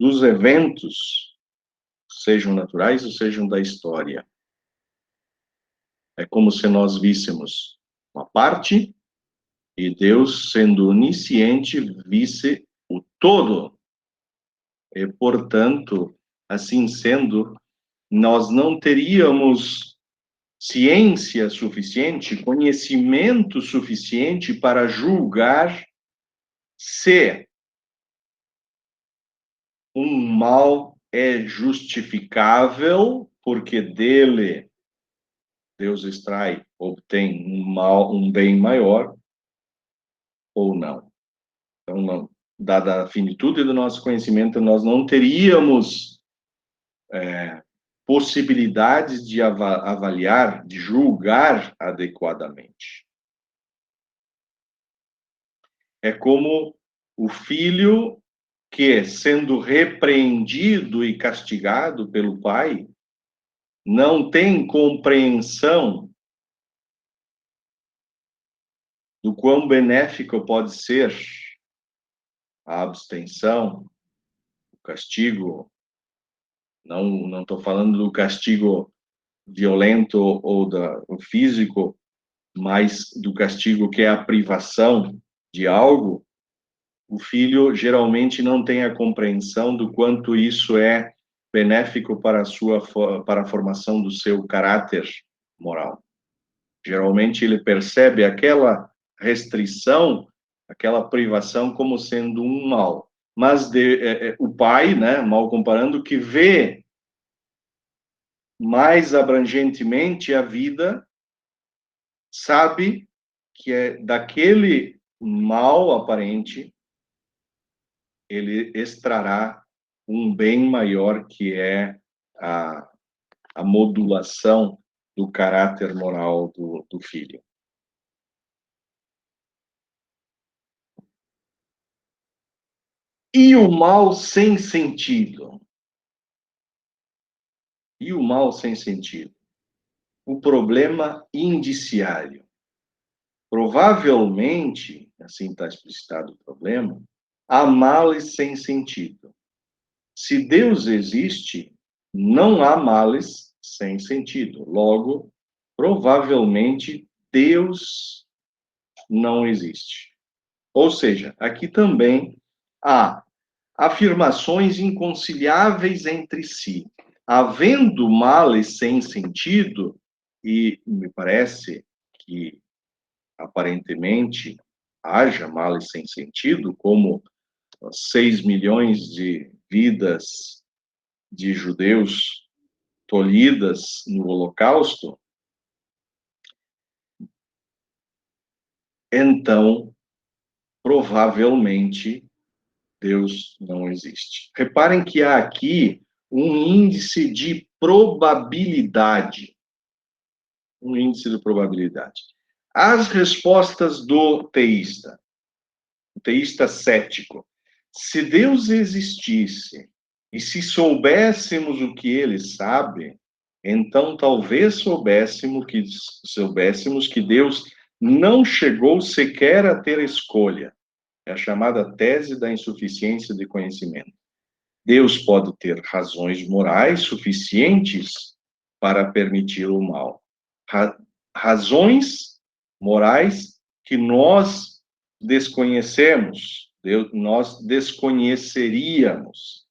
dos eventos sejam naturais ou sejam da história. É como se nós víssemos uma parte e Deus, sendo onisciente, visse o todo. E, portanto, assim sendo, nós não teríamos ciência suficiente, conhecimento suficiente para julgar se um mal é justificável, porque dele Deus extrai, obtém um bem maior, ou não. Então, não, dada a finitude do nosso conhecimento, nós não teríamos possibilidades de avaliar, de julgar adequadamente. É como o filho que, sendo repreendido e castigado pelo pai, não tem compreensão do quão benéfico pode ser a abstenção, o castigo. Não estou falando do castigo violento ou do físico, mas do castigo que é a privação de algo. O filho geralmente não tem a compreensão do quanto isso é benéfico para a formação do seu caráter moral. Geralmente ele percebe aquela restrição, aquela privação como sendo um mal. Mas o pai, né, mal comparando, que vê mais abrangentemente a vida, sabe que é daquele mal aparente ele extrará um bem maior, que é a modulação do caráter moral do filho. E o mal sem sentido? E o mal sem sentido? O problema indiciário. Provavelmente, assim está explicitado o problema, há males sem sentido. Se Deus existe, não há males sem sentido. Logo, provavelmente, Deus não existe. Ou seja, aqui também há afirmações inconciliáveis entre si. Havendo males sem sentido, e me parece que aparentemente haja males sem sentido, como 6 milhões de vidas de judeus tolhidas no Holocausto, então, provavelmente, Deus não existe. Reparem que há aqui um índice de probabilidade. Um índice de probabilidade. As respostas do teísta, o teísta cético. Se Deus existisse e se soubéssemos o que ele sabe, então talvez soubéssemos que Deus não chegou sequer a ter escolha. É a chamada tese da insuficiência de conhecimento. Deus pode ter razões morais suficientes para permitir o mal. Razões morais que nós desconhecemos, nós desconheceríamos.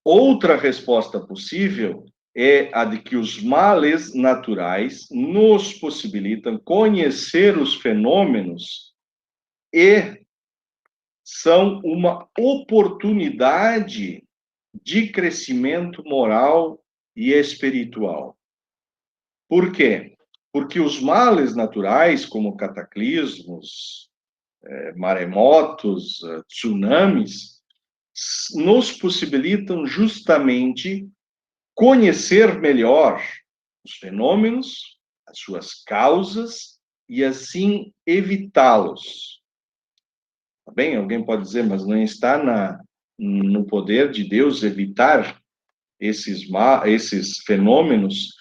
Outra resposta possível é a de que os males naturais nos possibilitam conhecer os fenômenos e são uma oportunidade de crescimento moral e espiritual. Por quê? Porque os males naturais, como cataclismos, maremotos, tsunamis, nos possibilitam justamente conhecer melhor os fenômenos, as suas causas, e assim evitá-los. Tá bem? Alguém pode dizer, mas não está no poder de Deus evitar esses fenômenos,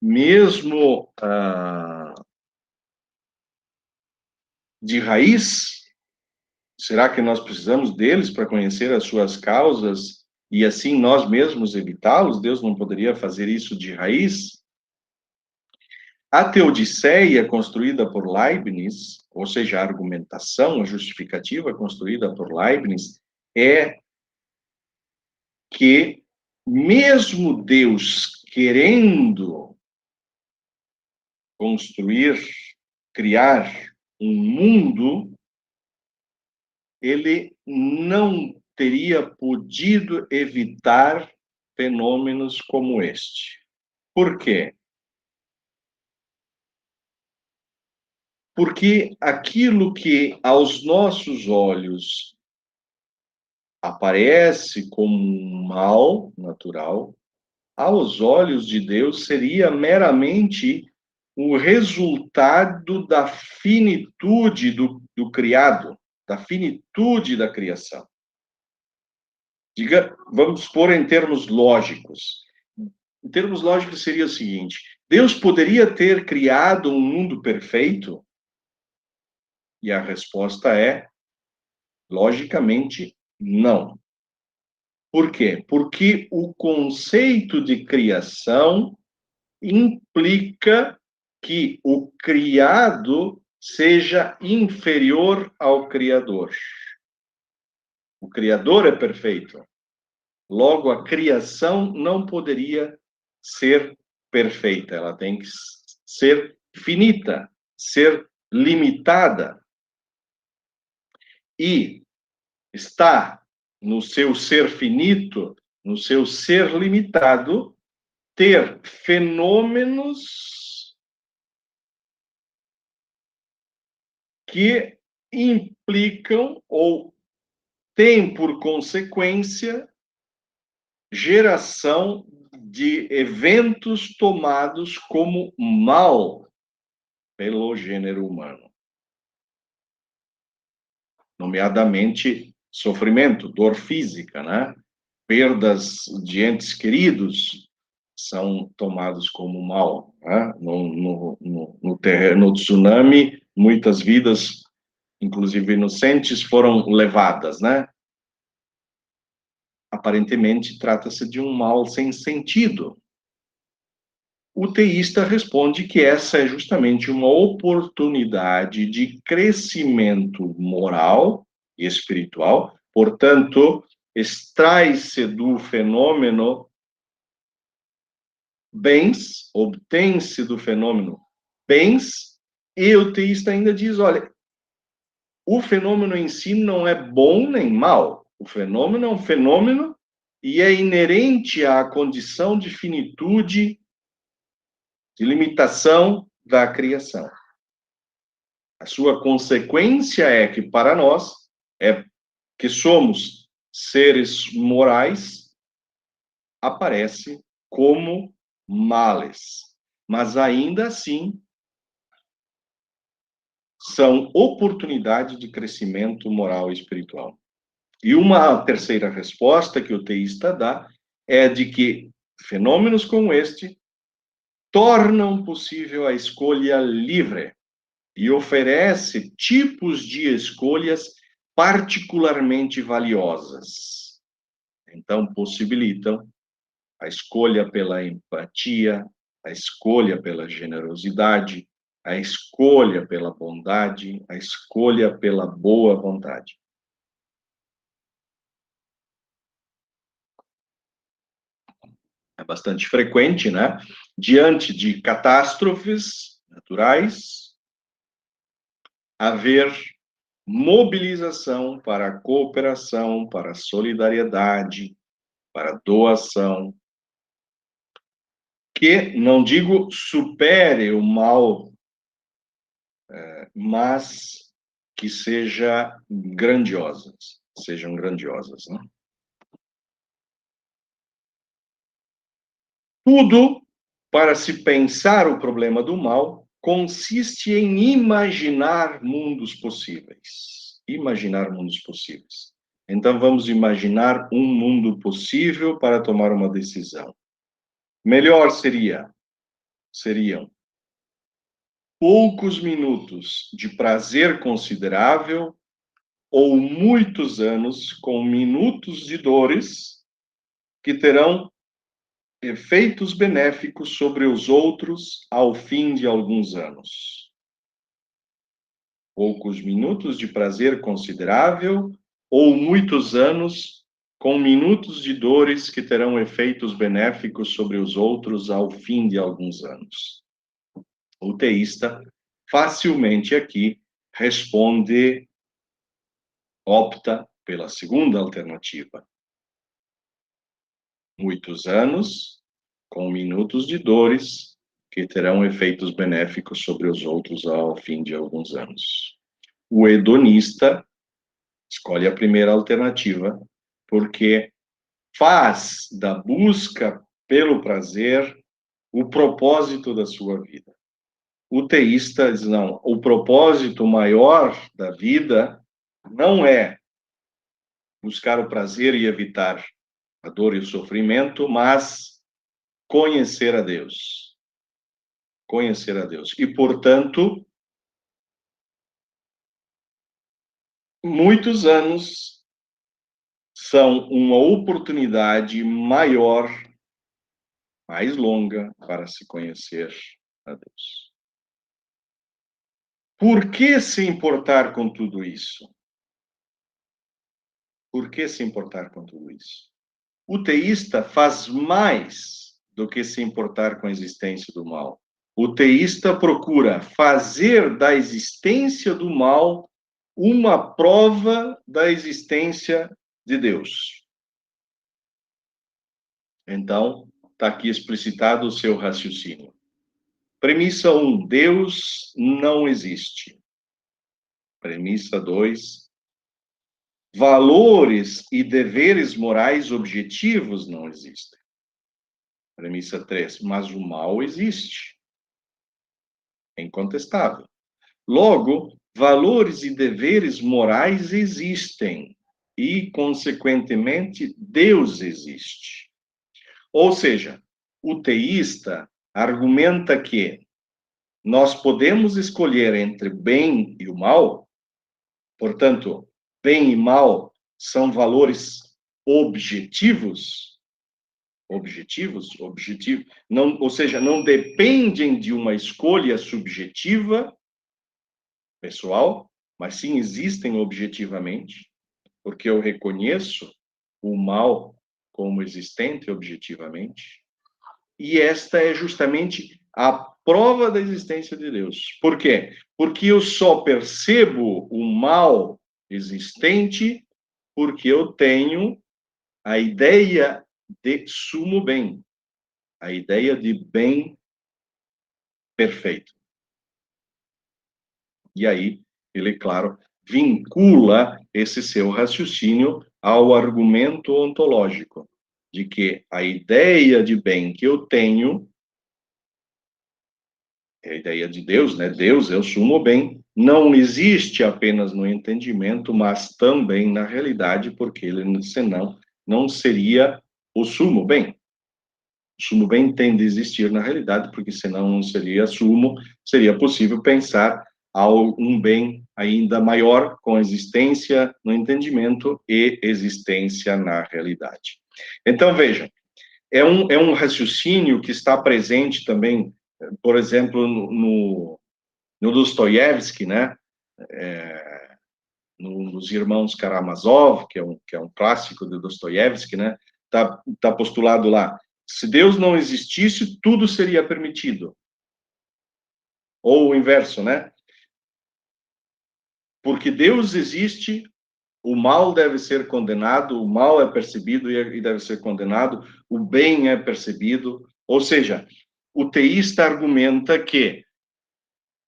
mesmo de raiz? Será que nós precisamos deles para conhecer as suas causas e assim nós mesmos evitá-los? Deus não poderia fazer isso de raiz? A teodiceia construída por Leibniz, ou seja, a argumentação, a justificativa construída por Leibniz, é que mesmo Deus querendo construir, criar um mundo, ele não teria podido evitar fenômenos como este. Por quê? Porque aquilo que aos nossos olhos aparece como um mal natural, aos olhos de Deus seria meramente o resultado da finitude do criado, da finitude da criação. Diga, vamos pôr em termos lógicos. Em termos lógicos seria o seguinte: Deus poderia ter criado um mundo perfeito? E a resposta é, logicamente, não. Por quê? Porque o conceito de criação implica que o criado seja inferior ao Criador. O Criador é perfeito. Logo, a criação não poderia ser perfeita. Ela tem que ser finita, ser limitada. E está no seu ser finito, no seu ser limitado, ter fenômenos que implicam ou têm por consequência geração de eventos tomados como mal pelo gênero humano, nomeadamente sofrimento, dor física, né? Perdas de entes queridos são tomados como mal, né? No tsunami, muitas vidas, inclusive inocentes, foram levadas, né? Aparentemente, trata-se de um mal sem sentido. O teísta responde que essa é justamente uma oportunidade de crescimento moral e espiritual, portanto, extrai-se do fenômeno bens, obtém-se do fenômeno bens, e o teísta ainda diz, olha, o fenômeno em si não é bom nem mal, o fenômeno é um fenômeno e é inerente à condição de finitude, de limitação da criação. A sua consequência é que, para nós, é que somos seres morais, aparece como males. Mas ainda assim, são oportunidade de crescimento moral e espiritual. E uma terceira resposta que o teísta dá é de que fenômenos como este tornam possível a escolha livre e oferece tipos de escolhas particularmente valiosas. Então, possibilitam a escolha pela empatia, a escolha pela generosidade, a escolha pela bondade, a escolha pela boa vontade. É bastante frequente, né? Diante de catástrofes naturais, haver mobilização para a cooperação, para a solidariedade, para a doação, que, não digo supere o mal, mas que sejam grandiosas, né? Tudo, para se pensar o problema do mal, consiste em imaginar mundos possíveis. Imaginar mundos possíveis. Então, vamos imaginar um mundo possível para tomar uma decisão. Melhor seriam poucos minutos de prazer considerável ou muitos anos com minutos de dores que terão efeitos benéficos sobre os outros ao fim de alguns anos. Poucos minutos de prazer considerável ou muitos anos com minutos de dores que terão efeitos benéficos sobre os outros ao fim de alguns anos. O teísta facilmente aqui responde, opta pela segunda alternativa. Muitos anos com minutos de dores que terão efeitos benéficos sobre os outros ao fim de alguns anos. O hedonista escolhe a primeira alternativa porque faz da busca pelo prazer o propósito da sua vida. O teísta diz, não, o propósito maior da vida não é buscar o prazer e evitar a dor e o sofrimento, mas conhecer a Deus. Conhecer a Deus. E, portanto, muitos anos são uma oportunidade maior, mais longa, para se conhecer a Deus. Por que se importar com tudo isso? Por que se importar com tudo isso? O teísta faz mais do que se importar com a existência do mal. O teísta procura fazer da existência do mal uma prova da existência de Deus. Então, está aqui explicitado o seu raciocínio. Premissa 1, Deus não existe. Premissa 2, valores e deveres morais objetivos não existem. Premissa 3, mas o mal existe. É incontestável. Logo, valores e deveres morais existem e, consequentemente, Deus existe. Ou seja, o teísta argumenta que nós podemos escolher entre bem e o mal, portanto, bem e mal são valores objetivos, não, ou seja, não dependem de uma escolha subjetiva, pessoal, mas sim existem objetivamente, porque eu reconheço o mal como existente objetivamente, e esta é justamente a prova da existência de Deus. Por quê? Porque eu só percebo o mal existente porque eu tenho a ideia de sumo bem, a ideia de bem perfeito. E aí, ele, claro, vincula esse seu raciocínio ao argumento ontológico, de que a ideia de bem que eu tenho, é a ideia de Deus, né? Deus é o sumo bem, não existe apenas no entendimento, mas também na realidade, porque ele, senão, não seria o sumo bem. O sumo bem tem de existir na realidade, porque senão não seria sumo, seria possível pensar um bem ainda maior com existência no entendimento e existência na realidade. Então, vejam, é um raciocínio que está presente também, por exemplo, no Dostoiévski, né? Nos Irmãos Karamazov, que é um clássico de Dostoiévski, né? Tá postulado lá, se Deus não existisse, tudo seria permitido. Ou o inverso, né? Porque Deus existe, o mal deve ser condenado, o mal é percebido e deve ser condenado, o bem é percebido. Ou seja, o teísta argumenta que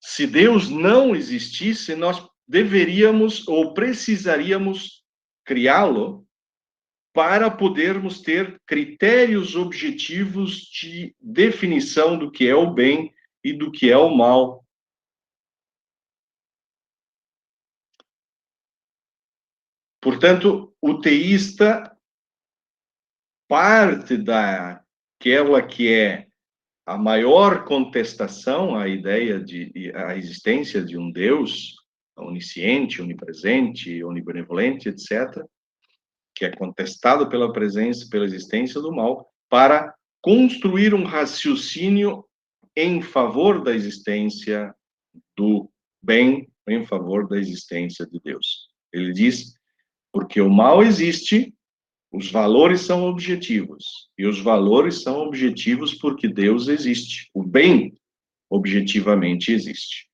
se Deus não existisse, nós deveríamos ou precisaríamos criá-lo para podermos ter critérios objetivos de definição do que é o bem e do que é o mal. Portanto, o teísta parte daquela que é a maior contestação à ideia à existência de um Deus onisciente, onipresente, onibenevolente, etc., que é contestado pela presença, pela existência do mal, para construir um raciocínio em favor da existência do bem, em favor da existência de Deus. Ele diz, porque o mal existe, os valores são objetivos, e os valores são objetivos porque Deus existe. O bem, objetivamente, existe.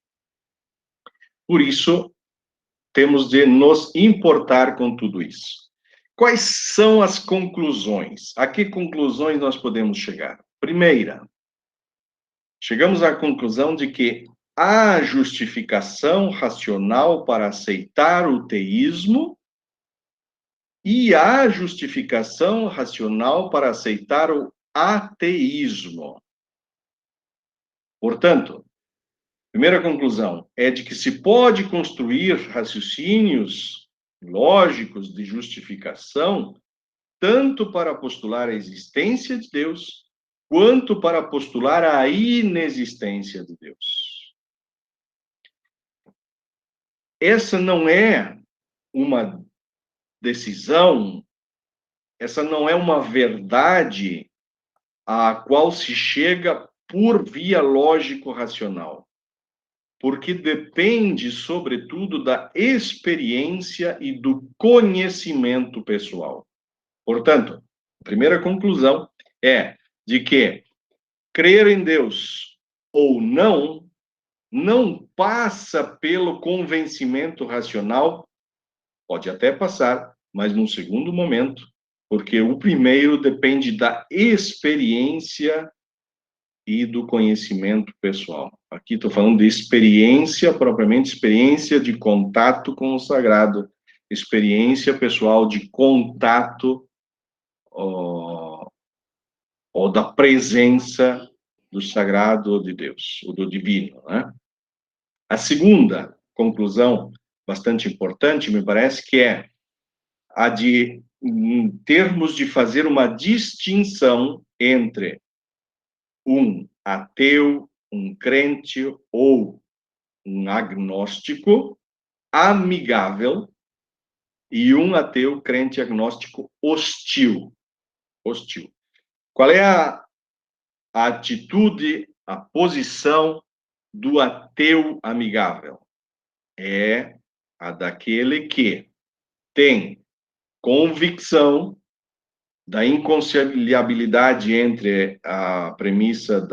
Por isso, temos de nos importar com tudo isso. Quais são as conclusões? A que conclusões nós podemos chegar? Primeira, chegamos à conclusão de que há justificação racional para aceitar o teísmo e há justificação racional para aceitar o ateísmo. Portanto, primeira conclusão é de que se pode construir raciocínios lógicos de justificação tanto para postular a existência de Deus quanto para postular a inexistência de Deus. Essa não é uma decisão, essa não é uma verdade à qual se chega por via lógico-racional, porque depende, sobretudo, da experiência e do conhecimento pessoal. Portanto, a primeira conclusão é de que crer em Deus ou não passa pelo convencimento racional, pode até passar, mas num segundo momento, porque o primeiro depende da experiência e do conhecimento pessoal. Aqui estou falando de experiência, propriamente experiência de contato com o sagrado, experiência pessoal de contato ou da presença do sagrado de Deus, ou do divino, né? A segunda conclusão, bastante importante, me parece, que é a de, em termos de fazer uma distinção entre um ateu, um crente ou um agnóstico amigável e um ateu, crente, agnóstico hostil. Hostil. Qual é a atitude, a posição do ateu amigável? É a daquele que tem convicção da inconciliabilidade entre a premissa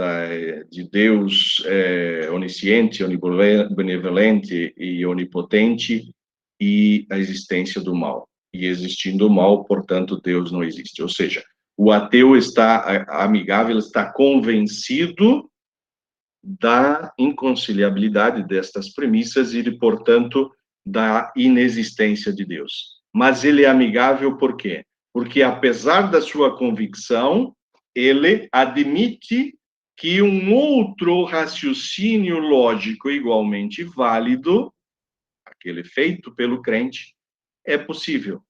de Deus onisciente, onibenevolente e onipotente e a existência do mal. E existindo o mal, portanto, Deus não existe. Ou seja, o ateu está amigável, está convencido da inconciliabilidade destas premissas e, portanto, da inexistência de Deus. Mas ele é amigável por quê? Porque, apesar da sua convicção, ele admite que um outro raciocínio lógico igualmente válido, aquele feito pelo crente, é possível.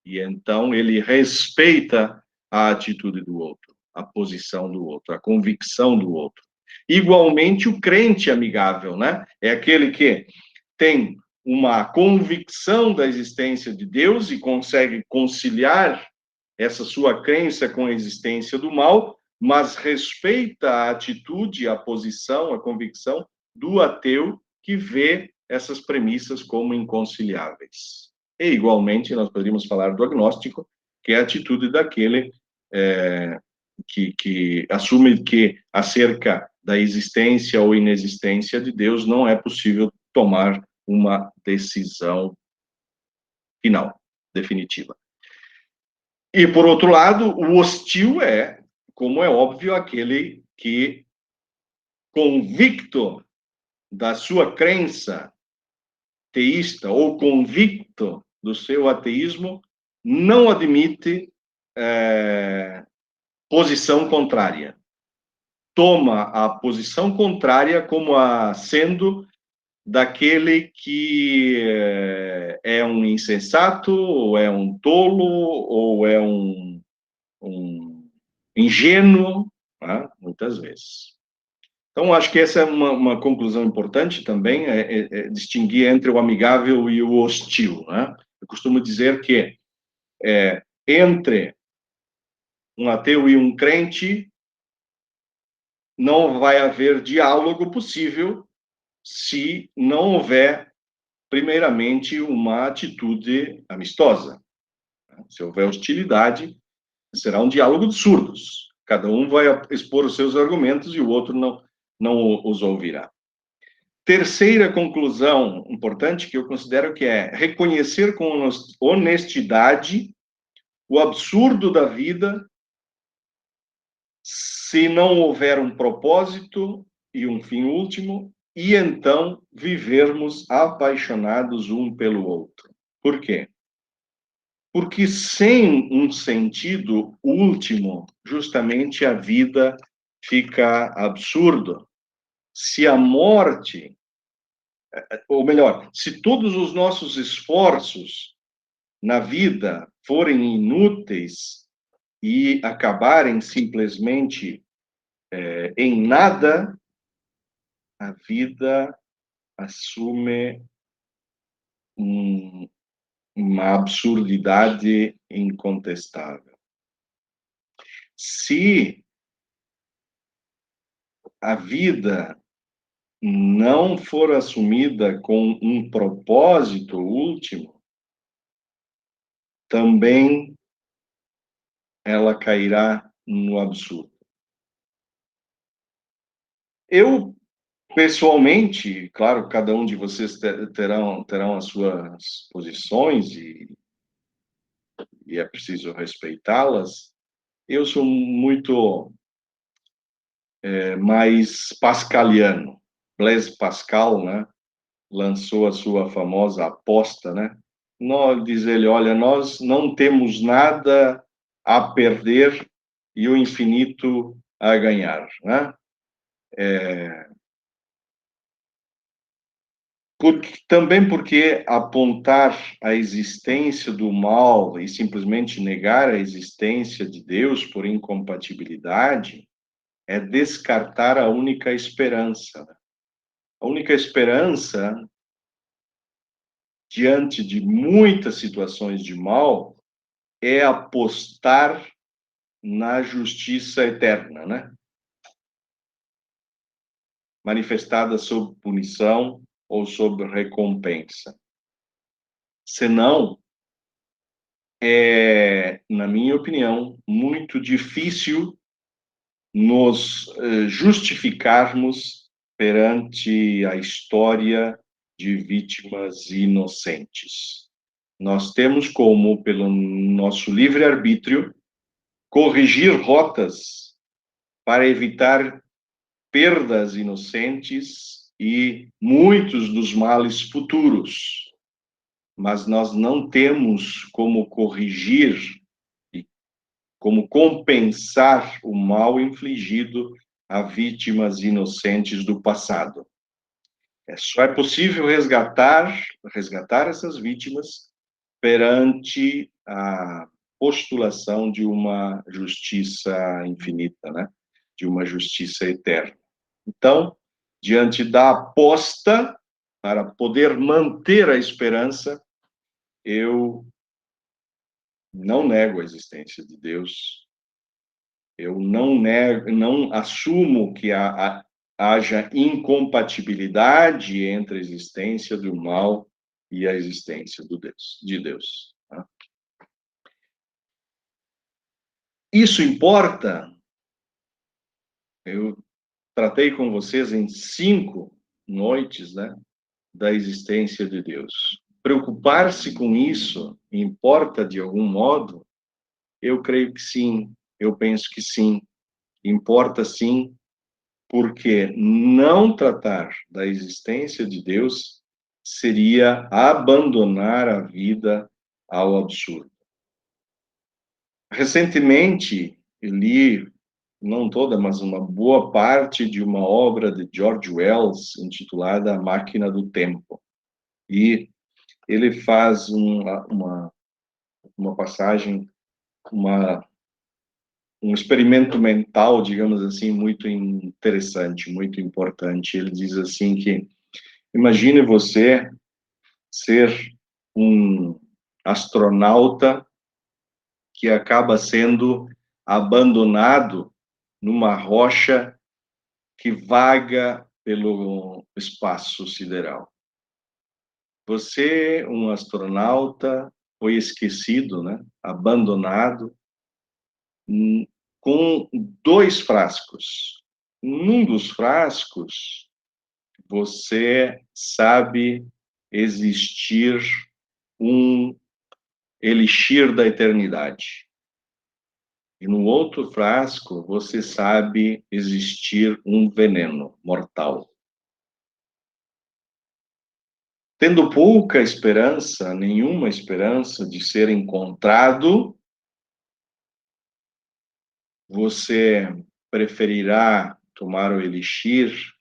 E então ele respeita a atitude do outro, a posição do outro, a convicção do outro. Igualmente o crente amigável, né? É aquele que tem uma convicção da existência de Deus e consegue conciliar essa sua crença com a existência do mal, mas respeita a atitude, a posição, a convicção do ateu que vê essas premissas como inconciliáveis. E, igualmente, nós poderíamos falar do agnóstico, que é a atitude daquele que assume que acerca da existência ou inexistência de Deus não é possível tomar uma decisão final, definitiva. E, por outro lado, o hostil é, como é óbvio, aquele que, convicto da sua crença teísta ou convicto do seu ateísmo, não admite posição contrária. Toma a posição contrária como sendo daquele que é um insensato, ou é um tolo, ou é um ingênuo, né? Muitas vezes. Então, acho que essa é uma conclusão importante também, distinguir entre o amigável e o hostil, né? Eu costumo dizer que entre um ateu e um crente, não vai haver diálogo possível se não houver, primeiramente, uma atitude amistosa. Se houver hostilidade, será um diálogo de surdos. Cada um vai expor os seus argumentos e o outro não os ouvirá. Terceira conclusão importante que eu considero que é reconhecer com honestidade o absurdo da vida se não houver um propósito e um fim último, e então vivermos apaixonados um pelo outro. Por quê? Porque sem um sentido último, justamente a vida fica absurda. Se a morte, ou melhor, se todos os nossos esforços na vida forem inúteis e acabarem simplesmente em nada, a vida assume uma absurdidade incontestável. Se a vida não for assumida com um propósito último, também ela cairá no absurdo. Eu, pessoalmente, claro, cada um de vocês terão as suas posições e é preciso respeitá-las. Eu sou muito mais pascaliano. Blaise Pascal, né, lançou a sua famosa aposta, né? Diz ele, olha, nós não temos nada a perder e o infinito a ganhar, né? Também porque apontar a existência do mal e simplesmente negar a existência de Deus por incompatibilidade é descartar a única esperança. A única esperança, diante de muitas situações de mal, é apostar na justiça eterna, né? Manifestada sob punição ou sob recompensa. Senão, na minha opinião, muito difícil nos justificarmos perante a história de vítimas inocentes. Nós temos como, pelo nosso livre-arbítrio, corrigir rotas para evitar perdas inocentes e muitos dos males futuros. Mas nós não temos como corrigir e como compensar o mal infligido a vítimas inocentes do passado. Só é possível resgatar essas vítimas perante a postulação de uma justiça infinita, né? De uma justiça eterna. Então, diante da aposta, para poder manter a esperança, eu não nego a existência de Deus, eu não assumo que haja incompatibilidade entre a existência do mal e a existência de Deus. Tá? Isso importa? Eu tratei com vocês em 5 noites, né, da existência de Deus. Preocupar-se com isso importa de algum modo? Eu creio que sim, eu penso que sim. Importa sim, porque não tratar da existência de Deus seria abandonar a vida ao absurdo. Recentemente, eu li, não toda, mas uma boa parte de uma obra de George Wells, intitulada A Máquina do Tempo. E ele faz uma passagem, um experimento mental, digamos assim, muito interessante, muito importante. Ele diz assim que, imagine você ser um astronauta que acaba sendo abandonado numa rocha que vaga pelo espaço sideral. Você, um astronauta, foi esquecido, né? Abandonado, com 2 frascos. Num dos frascos, você sabe existir um elixir da eternidade. E no outro frasco, você sabe existir um veneno mortal. Tendo pouca esperança, nenhuma esperança de ser encontrado, você preferirá tomar o elixir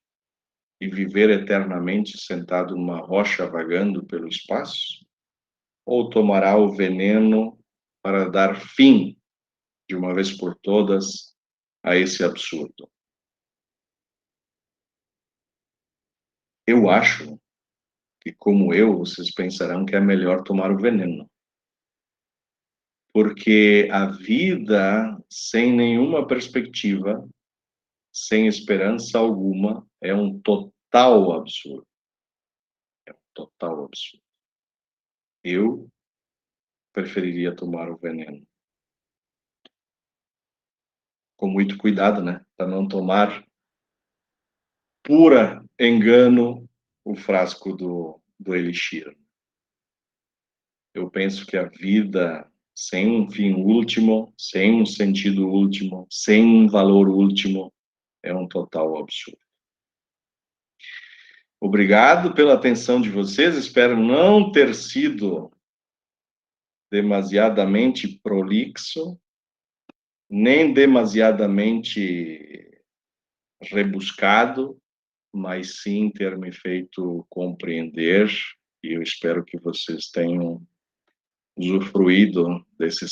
e viver eternamente sentado numa rocha vagando pelo espaço? Ou tomará o veneno para dar fim, de uma vez por todas, a esse absurdo? Eu acho que, como eu, vocês pensarão que é melhor tomar o veneno. Porque a vida sem nenhuma perspectiva, sem esperança alguma, é um total absurdo. É um total absurdo. Eu preferiria tomar o veneno. Com muito cuidado, né? Para não tomar, pura engano, o frasco do elixir. Eu penso que a vida sem um fim último, sem um sentido último, sem um valor último, é um total absurdo. Obrigado pela atenção de vocês. Espero não ter sido demasiadamente prolixo, nem demasiadamente rebuscado, mas sim ter me feito compreender, e eu espero que vocês tenham usufruído desse